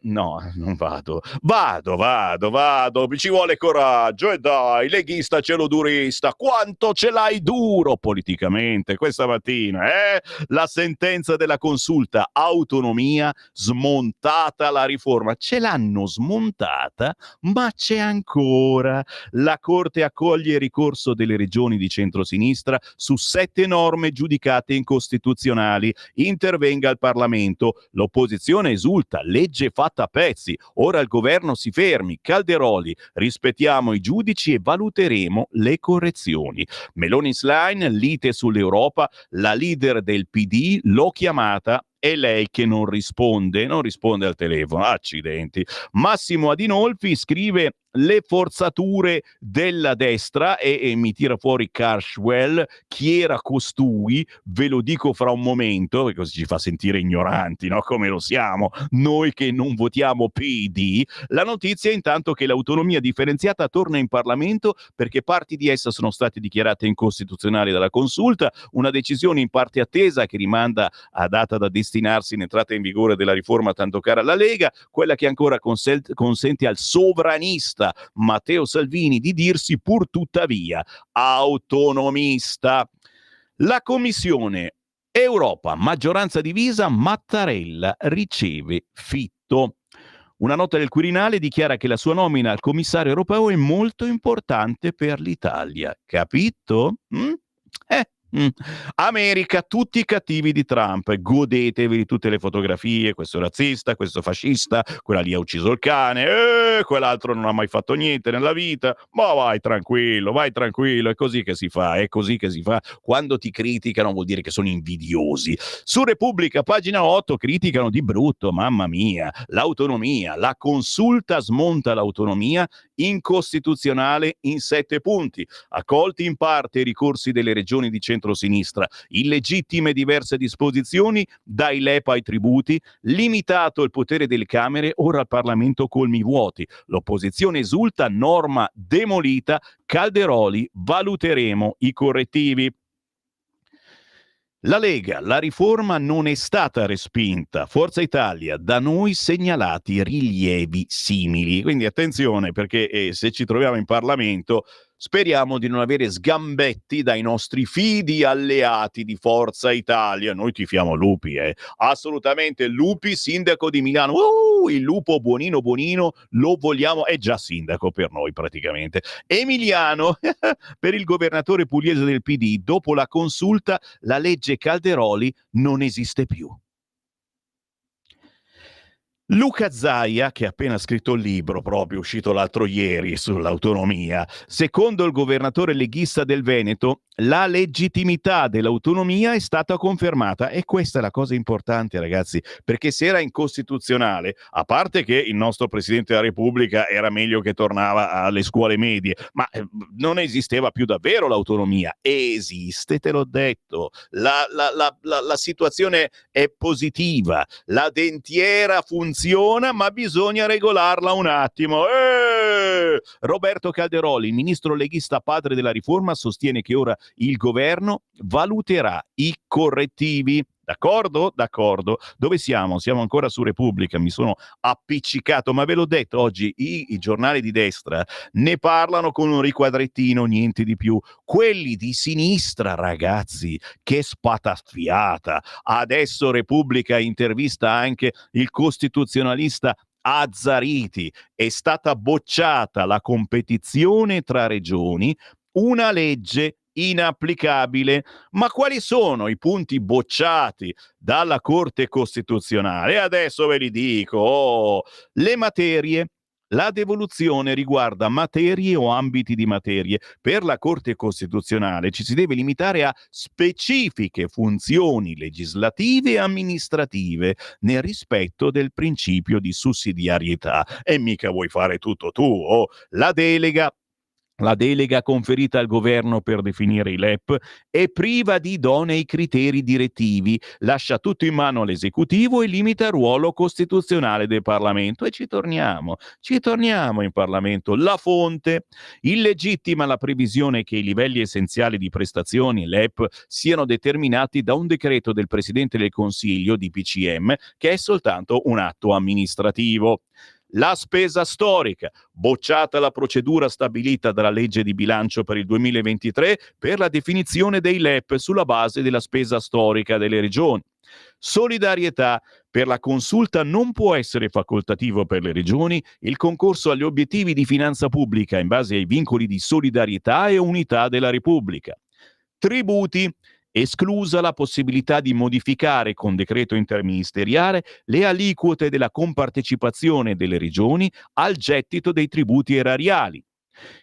No, non vado. Vado. Ci vuole coraggio. E dai, leghista celodurista, quanto ce l'hai duro politicamente questa mattina, eh? La sentenza della consulta autonomia, smontata la riforma. Ce l'hanno smontata, ma c'è ancora. La Corte accoglie il ricorso delle regioni di centrosinistra su 7 norme giudicate incostituzionali. Intervenga il Parlamento. L'opposizione esulta, legge fatta a pezzi. Ora il governo si fermi. Calderoli, rispettiamo i giudici e valuteremo le correzioni. Meloni Schlein, lite sull'Europa, la leader del PD l'ho chiamata. È lei che non risponde al telefono. Accidenti. Massimo Adinolfi scrive le forzature della destra e mi tira fuori Carshwell. Chi era costui? Ve lo dico fra un momento, perché così ci fa sentire ignoranti, no? Come lo siamo noi che non votiamo PD. La notizia è intanto che l'autonomia differenziata torna in Parlamento perché parti di essa sono state dichiarate incostituzionali dalla consulta, una decisione in parte attesa che rimanda a data da destinarsi in entrata in vigore della riforma tanto cara alla Lega, quella che ancora consente al sovranista Matteo Salvini di dirsi pur tuttavia autonomista. La Commissione Europa, maggioranza divisa, Mattarella riceve Fitto. Una nota del Quirinale dichiara che la sua nomina al commissario europeo è molto importante per l'Italia. Capito? America, tutti i cattivi di Trump, godetevi di tutte le fotografie, questo razzista, questo fascista, quella lì ha ucciso il cane, quell'altro non ha mai fatto niente nella vita, ma vai tranquillo, è così che si fa, quando ti criticano vuol dire che sono invidiosi. Su Repubblica, pagina 8, criticano di brutto, mamma mia, l'autonomia, la consulta smonta l'autonomia, incostituzionale in 7 punti, accolti in parte i ricorsi delle regioni di centrosinistra, illegittime diverse disposizioni, dai LEP ai tributi, limitato il potere delle Camere, ora il Parlamento colmi vuoti, l'opposizione esulta, norma demolita, Calderoli, valuteremo i correttivi. La Lega, la riforma non è stata respinta. Forza Italia, da noi segnalati rilievi simili. Quindi attenzione, perché se ci troviamo in Parlamento speriamo di non avere sgambetti dai nostri fidi alleati di Forza Italia. Noi tifiamo Lupi, assolutamente Lupi, sindaco di Milano. Il lupo Bonino, lo vogliamo, è già sindaco per noi praticamente. Emiliano, per il governatore pugliese del PD, dopo la consulta, la legge Calderoli non esiste più. Luca Zaia, che ha appena scritto il libro, proprio uscito l'altro ieri sull'autonomia, secondo il governatore leghista del Veneto, la legittimità dell'autonomia è stata confermata e questa è la cosa importante, ragazzi, perché se era incostituzionale, a parte che il nostro Presidente della Repubblica era meglio che tornava alle scuole medie, ma non esisteva più davvero l'autonomia. Esiste, te l'ho detto, la situazione è positiva, la dentiera funziona, ma bisogna regolarla un attimo. Roberto Calderoli, il ministro leghista padre della riforma, sostiene che ora il governo valuterà i correttivi. D'accordo? Dove siamo? Siamo ancora su Repubblica, mi sono appiccicato, ma ve l'ho detto oggi, i giornali di destra ne parlano con un riquadrettino, niente di più. Quelli di sinistra, ragazzi, che spatafiata. Adesso Repubblica intervista anche il costituzionalista Azzariti. È stata bocciata la competizione tra regioni, una legge inapplicabile. Ma quali sono i punti bocciati dalla Corte Costituzionale? Adesso ve li dico. Le materie: La devoluzione riguarda materie o ambiti di materie. Per la Corte Costituzionale ci si deve limitare a specifiche funzioni legislative e amministrative nel rispetto del principio di sussidiarietà. E mica vuoi fare tutto tu, oh. La delega conferita al governo per definire i LEP è priva di idonei criteri direttivi, lascia tutto in mano all'esecutivo e limita il ruolo costituzionale del Parlamento. E ci torniamo in Parlamento. La fonte illegittima la previsione che i livelli essenziali di prestazioni LEP siano determinati da un decreto del Presidente del Consiglio, DPCM, che è soltanto un atto amministrativo. La spesa storica, bocciata la procedura stabilita dalla legge di bilancio per il 2023 per la definizione dei LEP sulla base della spesa storica delle regioni. Solidarietà, per la consulta non può essere facoltativo per le regioni il concorso agli obiettivi di finanza pubblica in base ai vincoli di solidarietà e unità della Repubblica. Tributi, esclusa la possibilità di modificare con decreto interministeriale le aliquote della compartecipazione delle regioni al gettito dei tributi erariali.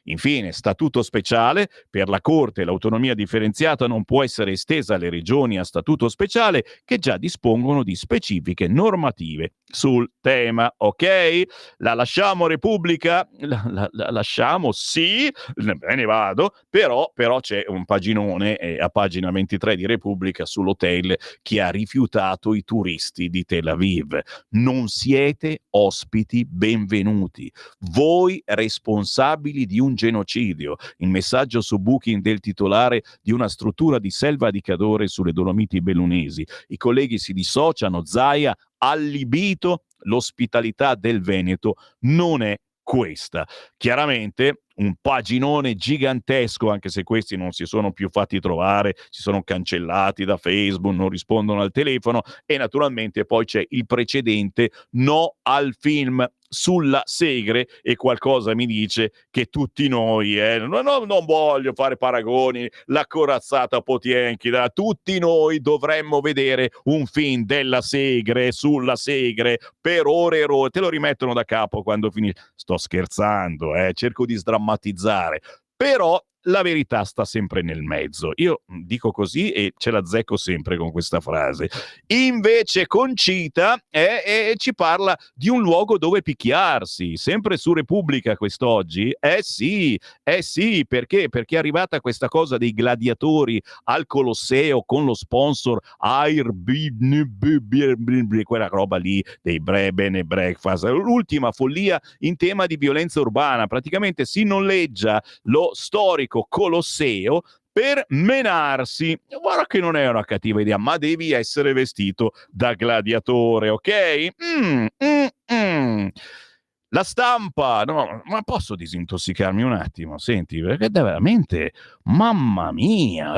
Infine, statuto speciale, per la Corte l'autonomia differenziata non può essere estesa alle regioni a statuto speciale che già dispongono di specifiche normative sul tema. Ok? La lasciamo Repubblica? La lasciamo? Sì, me ne vado, però c'è un paginone a pagina 23 di Repubblica sull'hotel che ha rifiutato i turisti di Tel Aviv. Non siete ospiti benvenuti. Voi responsabili di un genocidio. Il messaggio su Booking del titolare di una struttura di Selva di Cadore sulle Dolomiti Bellunesi. I colleghi si dissociano, Zaia allibito, l'ospitalità del Veneto non è questa. Chiaramente un paginone gigantesco, anche se questi non si sono più fatti trovare, si sono cancellati da Facebook, non rispondono al telefono, e naturalmente poi c'è il precedente no al film sulla Segre, e qualcosa mi dice che tutti noi, non voglio fare paragoni, la corazzata Potienchi, tutti noi dovremmo vedere un film della Segre, sulla Segre, per ore e ore, te lo rimettono da capo quando finisce. Sto scherzando, cerco di sdrammatizzare, però la verità sta sempre nel mezzo. Io dico così e ce la azzecco sempre con questa frase. Invece Concita ci parla di un luogo dove picchiarsi, sempre su Repubblica quest'oggi. Sì, perché? Perché è arrivata questa cosa dei gladiatori al Colosseo con lo sponsor Airbnb, quella roba lì dei bed and breakfast. L'ultima follia in tema di violenza urbana. Praticamente si noleggia lo storico Colosseo per menarsi. Guarda che non è una cattiva idea, ma devi essere vestito da gladiatore, ok? La Stampa, no, ma posso disintossicarmi un attimo? Senti, perché veramente, mamma mia,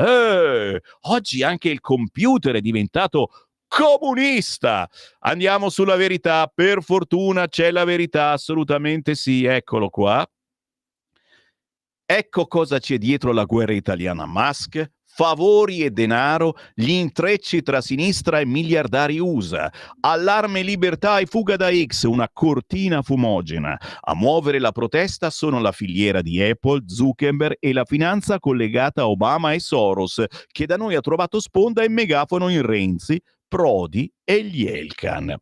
oggi anche il computer è diventato comunista. Andiamo sulla Verità, per fortuna c'è la Verità, assolutamente sì, eccolo qua. Ecco cosa c'è dietro la guerra italiana. Musk, favori e denaro, gli intrecci tra sinistra e miliardari USA. Allarme libertà e fuga da X, una cortina fumogena. A muovere la protesta sono la filiera di Apple, Zuckerberg e la finanza collegata a Obama e Soros, che da noi ha trovato sponda e megafono in Renzi, Prodi e gli Elkan.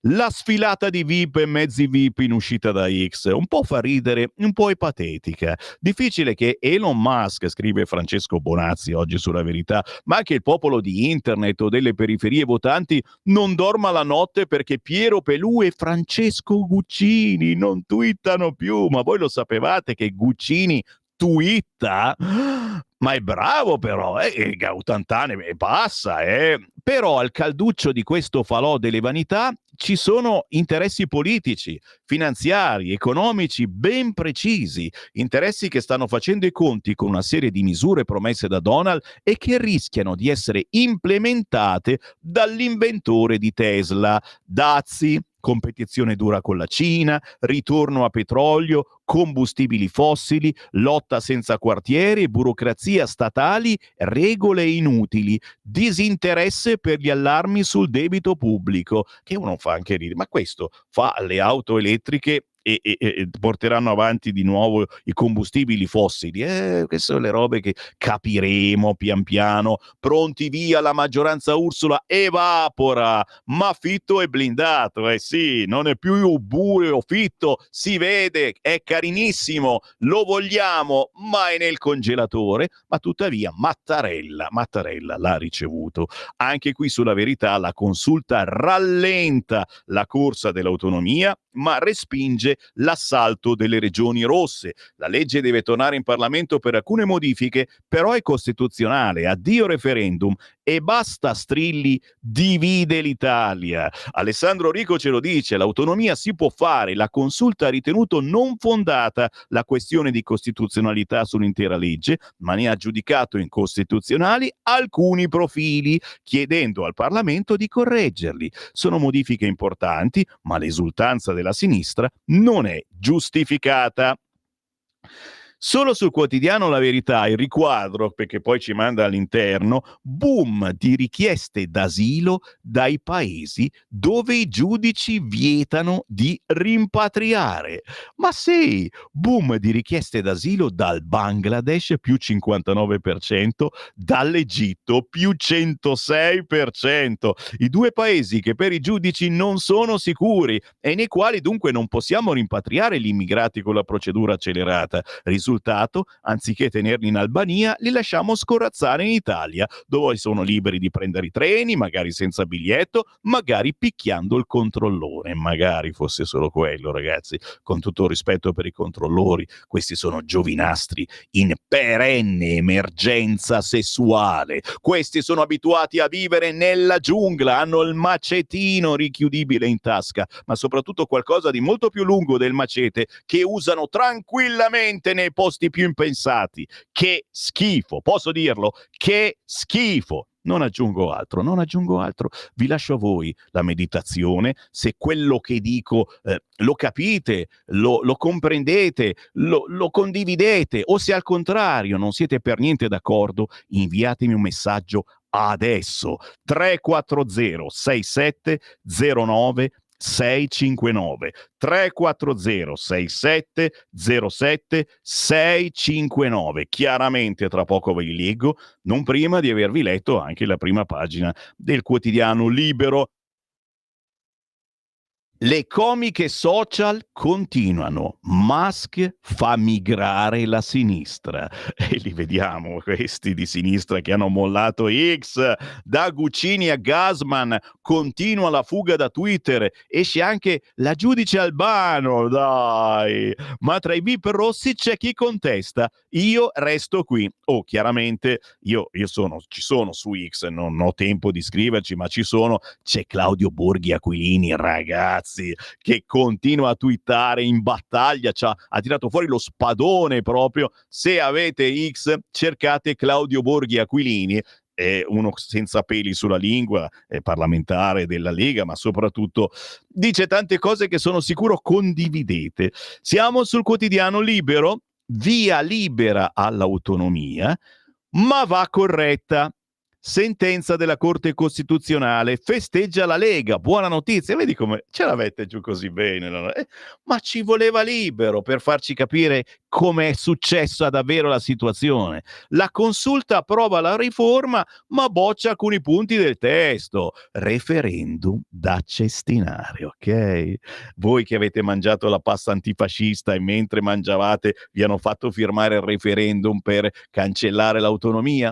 La sfilata di VIP e mezzi VIP in uscita da X, un po' fa ridere, un po' è patetica. Difficile che Elon Musk, scrive Francesco Bonazzi oggi sulla Verità, ma anche il popolo di internet o delle periferie votanti non dorma la notte perché Piero Pelù e Francesco Guccini non twittano più. Ma voi lo sapevate che Guccini twitta? Ma è bravo però, Gautantane passa, Però al calduccio di questo falò delle vanità ci sono interessi politici, finanziari, economici ben precisi, interessi che stanno facendo i conti con una serie di misure promesse da Donald e che rischiano di essere implementate dall'inventore di Tesla, dazi, competizione dura con la Cina, ritorno a petrolio, combustibili fossili, lotta senza quartieri, burocrazia statali, regole inutili, disinteresse per gli allarmi sul debito pubblico, che uno fa anche ridere, ma questo fa le auto elettriche e porteranno avanti di nuovo i combustibili fossili. Queste sono le robe che capiremo pian piano. Pronti via, la maggioranza Ursula evapora, ma Fitto è blindato. Sì, non è più buio Fitto, si vede, è carinissimo, lo vogliamo, ma è nel congelatore. Ma tuttavia Mattarella l'ha ricevuto. Anche qui sulla Verità la Consulta rallenta la corsa dell'autonomia, ma respinge l'assalto delle regioni rosse. La legge deve tornare in Parlamento per alcune modifiche, però è costituzionale. Addio referendum e basta strilli divide l'Italia. Alessandro Rico ce lo dice, l'autonomia si può fare, la Consulta ha ritenuto non fondata la questione di costituzionalità sull'intera legge, ma ne ha giudicato incostituzionali alcuni profili, chiedendo al Parlamento di correggerli. Sono modifiche importanti, ma l'esultanza della sinistra non è giustificata. Solo sul quotidiano La Verità il riquadro, perché poi ci manda all'interno, boom di richieste d'asilo dai paesi dove i giudici vietano di rimpatriare. Ma sì, boom di richieste d'asilo dal Bangladesh più 59%, dall'Egitto più 106%. I due paesi che per i giudici non sono sicuri e nei quali dunque non possiamo rimpatriare gli immigrati con la procedura accelerata. Risultato, anziché tenerli in Albania, li lasciamo scorazzare in Italia, dove sono liberi di prendere i treni, magari senza biglietto, magari picchiando il controllore. Magari fosse solo quello, ragazzi. Con tutto il rispetto per i controllori, questi sono giovinastri in perenne emergenza sessuale. Questi sono abituati a vivere nella giungla, hanno il macetino richiudibile in tasca, ma soprattutto qualcosa di molto più lungo del macete che usano tranquillamente nei posti più impensati. Che schifo, posso dirlo? Che schifo. Non aggiungo altro. Vi lascio a voi la meditazione. Se quello che dico lo capite, lo comprendete, lo condividete, o se al contrario non siete per niente d'accordo, inviatemi un messaggio adesso. 340 6709 659 340 6707 659. Chiaramente tra poco ve li leggo, non prima di avervi letto anche la prima pagina del quotidiano Libero. Le comiche social continuano. Musk fa migrare la sinistra. E li vediamo, questi di sinistra che hanno mollato X. Da Guccini a Gasman continua la fuga da Twitter. Esce anche la giudice Albano, dai. Ma tra i VIP rossi c'è chi contesta. Io resto qui. Oh, chiaramente ci sono su X, non ho tempo di scriverci, ma ci sono. C'è Claudio Borghi Aquilini, ragazzi, che continua a twittare in battaglia, ha tirato fuori lo spadone proprio. Se avete X, cercate Claudio Borghi Aquilini, è uno senza peli sulla lingua, è parlamentare della Lega, ma soprattutto dice tante cose che sono sicuro condividete. Siamo sul quotidiano Libero, via libera all'autonomia, ma va corretta. Sentenza della Corte Costituzionale, festeggia la Lega, buona notizia. Vedi come ce l'avete giù così bene, no? Ma ci voleva Libero per farci capire come è successa davvero la situazione. La Consulta approva la riforma, ma boccia alcuni punti del testo. Referendum da cestinare, ok? Voi che avete mangiato la pasta antifascista e mentre mangiavate vi hanno fatto firmare il referendum per cancellare l'autonomia?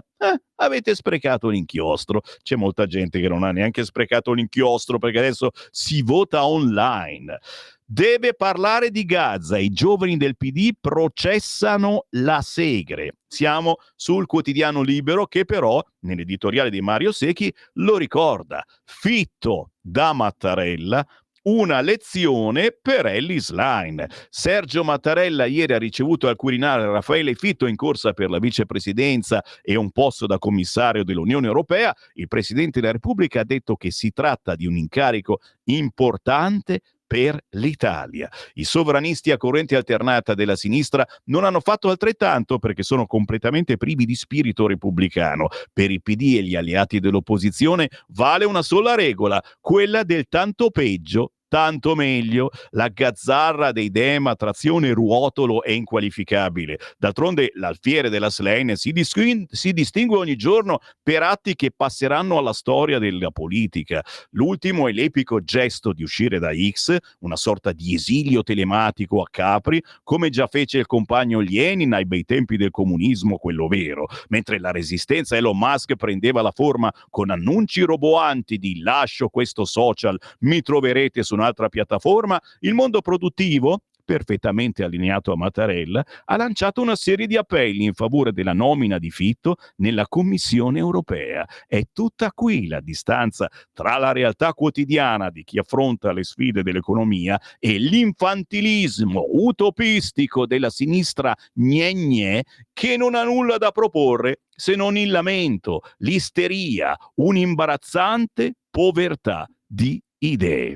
Avete sprecato l'inchiostro. C'è molta gente che non ha neanche sprecato l'inchiostro perché adesso si vota online. Deve parlare di Gaza. I giovani del PD processano la Segre. Siamo sul quotidiano Libero che però, nell'editoriale di Mario Secchi, lo ricorda. Fitto da Mattarella, una lezione per Ellis Line. Sergio Mattarella ieri ha ricevuto al Quirinale Raffaele Fitto in corsa per la vicepresidenza e un posto da commissario dell'Unione Europea. Il Presidente della Repubblica ha detto che si tratta di un incarico importante per l'Italia. I sovranisti a corrente alternata della sinistra non hanno fatto altrettanto perché sono completamente privi di spirito repubblicano. Per il PD e gli alleati dell'opposizione vale una sola regola, quella del tanto peggio, tanto meglio. La gazzarra dei Dem a trazione ruotolo è inqualificabile. D'altronde l'alfiere della Schlein si distingue ogni giorno per atti che passeranno alla storia della politica. L'ultimo è l'epico gesto di uscire da X, una sorta di esilio telematico a Capri, come già fece il compagno Lenin ai bei tempi del comunismo, quello vero, mentre la resistenza Elon Musk prendeva la forma con annunci roboanti di lascio questo social, mi troverete su un'altra piattaforma. Il mondo produttivo, perfettamente allineato a Mattarella, ha lanciato una serie di appelli in favore della nomina di Fitto nella Commissione europea. È tutta qui la distanza tra la realtà quotidiana di chi affronta le sfide dell'economia e l'infantilismo utopistico della sinistra gne che non ha nulla da proporre se non il lamento, l'isteria, un'imbarazzante povertà di idee.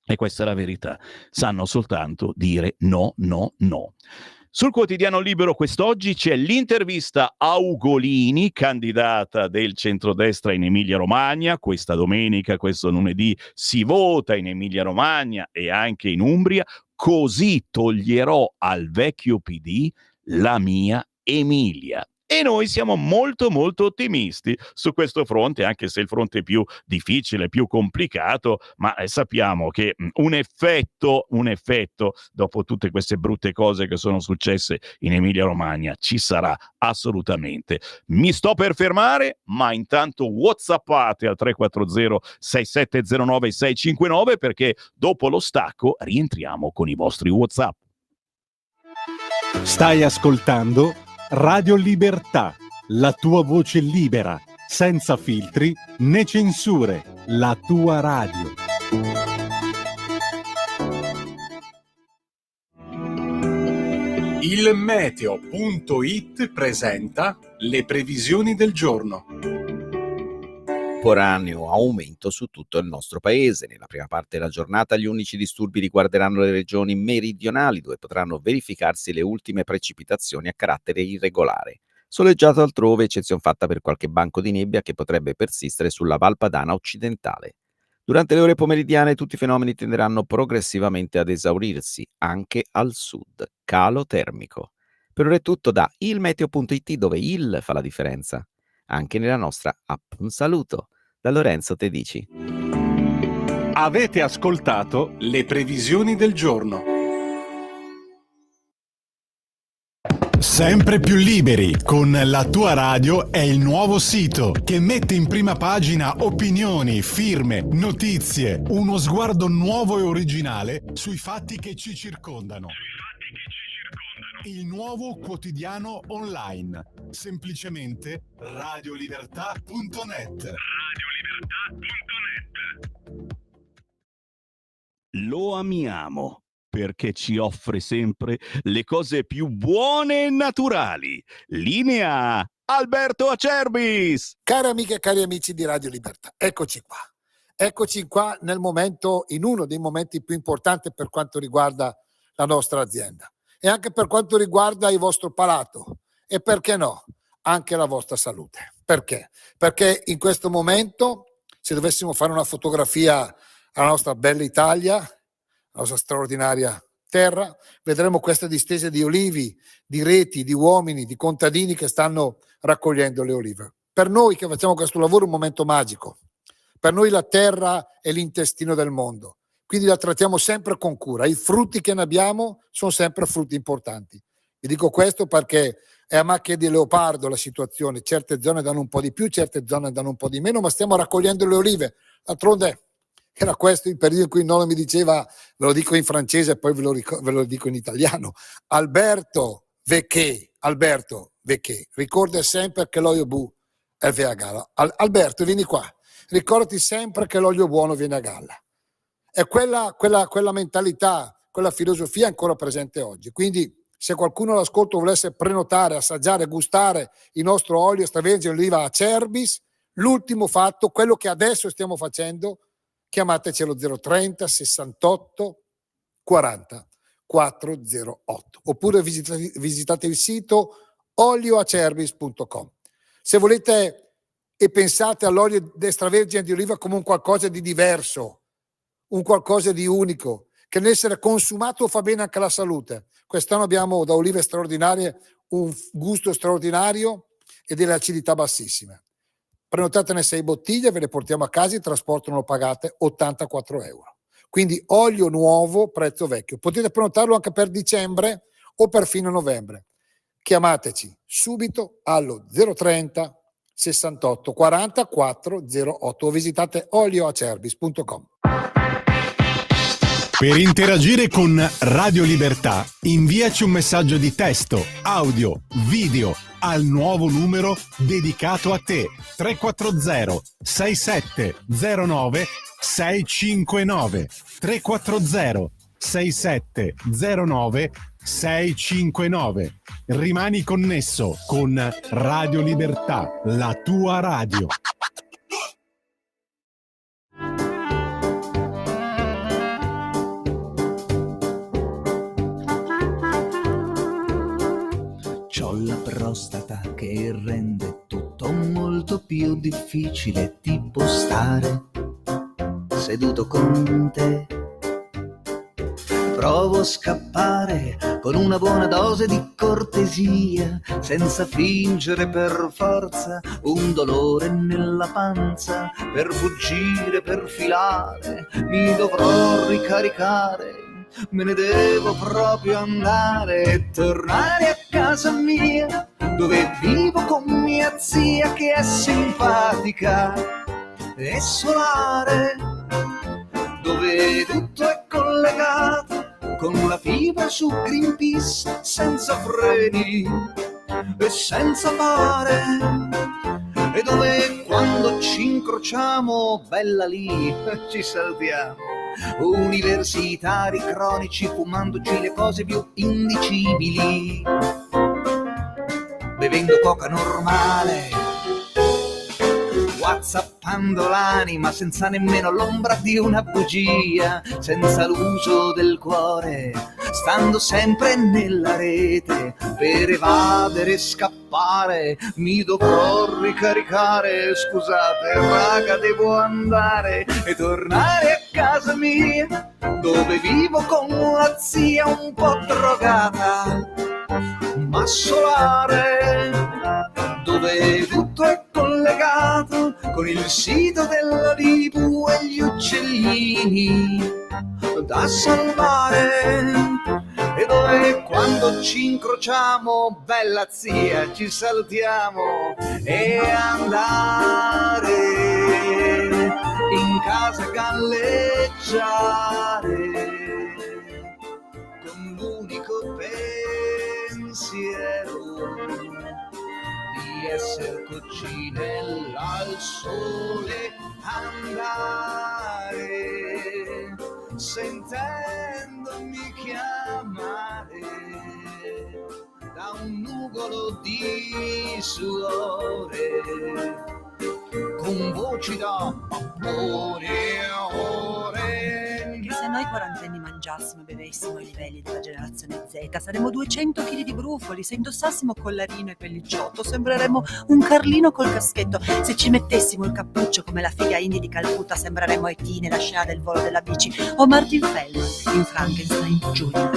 E questa è la verità. Sanno soltanto dire no, no, no. Sul quotidiano Libero quest'oggi c'è l'intervista a Ugolini, candidata del centrodestra in Emilia-Romagna. Questa domenica, questo lunedì, si vota in Emilia-Romagna e anche in Umbria. Così toglierò al vecchio PD la mia Emilia. E noi siamo molto molto ottimisti su questo fronte, anche se il fronte più difficile, più complicato, ma sappiamo che un effetto dopo tutte queste brutte cose che sono successe in Emilia-Romagna ci sarà assolutamente. Mi sto per fermare, ma intanto whatsappate al 340 6709 659 perché dopo lo stacco rientriamo con i vostri WhatsApp. Stai ascoltando Radio Libertà, la tua voce libera, senza filtri né censure, la tua radio. Il meteo.it presenta le previsioni del giorno. Temporaneo aumento su tutto il nostro paese. Nella prima parte della giornata gli unici disturbi riguarderanno le regioni meridionali, dove potranno verificarsi le ultime precipitazioni a carattere irregolare. Soleggiato altrove, eccezion fatta per qualche banco di nebbia che potrebbe persistere sulla Val Padana occidentale. Durante le ore pomeridiane tutti i fenomeni tenderanno progressivamente ad esaurirsi, anche al sud. Calo termico. Per ora è tutto da ilmeteo.it, dove il fa la differenza. Anche nella nostra app. Un saluto da Lorenzo Tedici. Avete ascoltato le previsioni del giorno. Sempre più liberi con La tua radio è il nuovo sito che mette in prima pagina opinioni, firme, notizie, uno sguardo nuovo e originale sui fatti che ci circondano. Il nuovo quotidiano online, semplicemente radiolibertà.net. Lo amiamo perché ci offre sempre le cose più buone e naturali. Linea Alberto Acerbis. Cari amiche e cari amici di Radio Libertà, eccoci qua. Eccoci qua in uno dei momenti più importanti per quanto riguarda la nostra azienda e anche per quanto riguarda il vostro palato e, perché no, anche la vostra salute. Perché? Perché in questo momento, se dovessimo fare una fotografia alla nostra bella Italia, la nostra straordinaria terra, vedremo questa distesa di olivi, di reti, di uomini, di contadini che stanno raccogliendo le olive. Per noi che facciamo questo lavoro è un momento magico. Per noi la terra è l'intestino del mondo, quindi la trattiamo sempre con cura. I frutti che ne abbiamo sono sempre frutti importanti. Vi dico questo perché è a macchia di leopardo la situazione. Certe zone danno un po' di più, certe zone danno un po' di meno, ma stiamo raccogliendo le olive. D'altronde era questo il periodo in cui Nolo mi diceva, ve lo dico in francese e poi ve lo dico in italiano, Alberto Vecché, ricorda sempre che l'olio bu è a galla. Alberto, vieni qua, ricordati sempre che l'olio buono viene a galla. È quella mentalità, quella filosofia ancora presente oggi. Quindi se qualcuno all'ascolto volesse prenotare, assaggiare, gustare il nostro olio extravergine oliva Acerbis, l'ultimo fatto, quello che adesso stiamo facendo, chiamateci allo 030 68 40 408 oppure visitate il sito olioacerbis.com. Se volete e pensate all'olio extravergine di oliva come un qualcosa di diverso, un qualcosa di unico, che nell'essere consumato fa bene anche alla salute. Quest'anno abbiamo da olive straordinarie un gusto straordinario e delle acidità bassissime. Prenotatene 6 bottiglie, ve le portiamo a casa, il trasporto non lo pagate, 84 euro. Quindi olio nuovo, prezzo vecchio. Potete prenotarlo anche per dicembre o per fine novembre. Chiamateci subito allo 030 68 40 408 o visitate olioacerbis.com. Per interagire con Radio Libertà, inviaci un messaggio di testo, audio, video al nuovo numero dedicato a te 340 6709 659 340 6709 659. Rimani connesso con Radio Libertà, la tua radio. C'ho la prostata che rende tutto molto più difficile, tipo stare seduto con te. Provo a scappare con una buona dose di cortesia, senza fingere per forza un dolore nella panza. Per fuggire, per filare, mi dovrò ricaricare. Me ne devo proprio andare e tornare a casa mia, dove vivo con mia zia che è simpatica e solare, dove tutto è collegato con la fibra su Greenpeace, senza freni e senza fare, e dove quando ci incrociamo, bella lì, ci salutiamo. Universitari cronici fumandoci le cose più indicibili, bevendo coca normale, whatsappando l'anima senza nemmeno l'ombra di una bugia, senza l'uso del cuore, stando sempre nella rete. Per evadere e scappare mi dovrò ricaricare. Scusate raga, devo andare e tornare a casa mia, dove vivo con una zia un po' drogata ma solare, dove tutto è collegato con il sito della Libu e gli uccellini da salvare, e dove quando ci incrociamo, bella zia, ci salutiamo, e andare in casa galleggiare con l'unico pensiero di essere coccinella al sole, andare sentendomi chiamare da un nugolo di suore, con voci da ore. Che se noi quarantenni mangiassimo e bevessimo ai livelli della generazione Z, saremmo 200 kg di brufoli. Se indossassimo collarino e pellicciotto, sembreremmo un Carlino col caschetto. Se ci mettessimo il cappuccio come la figa indie di Calcutta, sembreremmo E.T. nella scena del volo della bici, o Martin Feldman in Frankenstein Junior.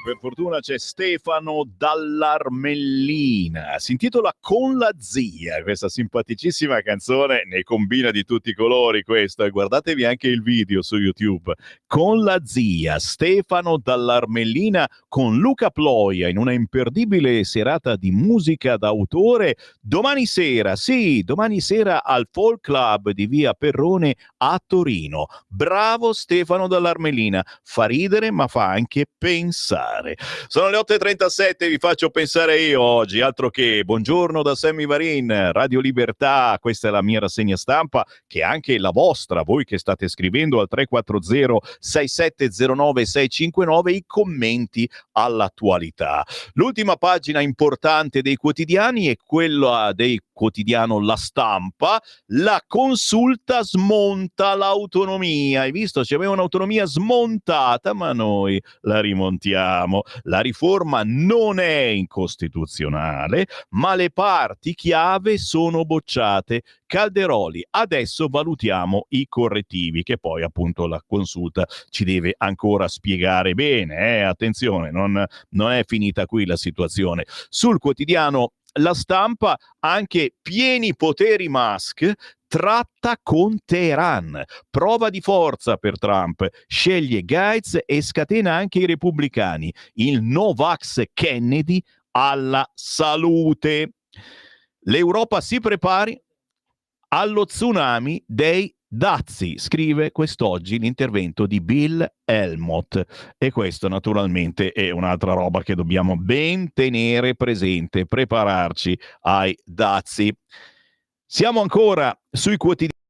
Per fortuna c'è Stefano dall'Armellina, si intitola Con la zia, questa simpaticissima canzone, ne combina di tutti i colori questo, e guardatevi anche il video su YouTube. Con la zia, Stefano dall'Armellina con Luca Ploia in una imperdibile serata di musica d'autore domani sera, sì, domani sera al Folk Club di via Perrone a Torino. Bravo Stefano dall'Armellina, fa ridere ma fa anche pensare. Sono le 8:37, vi faccio pensare io oggi, altro che buongiorno da Sammy Varin, Radio Libertà, questa è la mia rassegna stampa, che è anche la vostra, voi che state scrivendo al 340-6709-659 i commenti all'attualità. L'ultima pagina importante dei quotidiani è quella del quotidiano La Stampa. La consulta smonta l'autonomia. Hai visto? C'aveva un'autonomia smontata, ma noi la rimontiamo. La riforma non è incostituzionale, ma le parti chiave sono bocciate. Calderoli, adesso valutiamo i correttivi, che poi appunto la consulta ci deve ancora spiegare bene. Attenzione, non è finita qui la situazione. Sul quotidiano La Stampa, anche pieni poteri Musk, tratta con Teheran, prova di forza per Trump, sceglie Gaetz e scatena anche i repubblicani, il Novax Kennedy alla salute. L'Europa si prepari allo tsunami dei dazi, scrive quest'oggi l'intervento di Bill Helmut, e questo naturalmente è un'altra roba che dobbiamo ben tenere presente, prepararci ai dazi. Siamo ancora sui quotidiani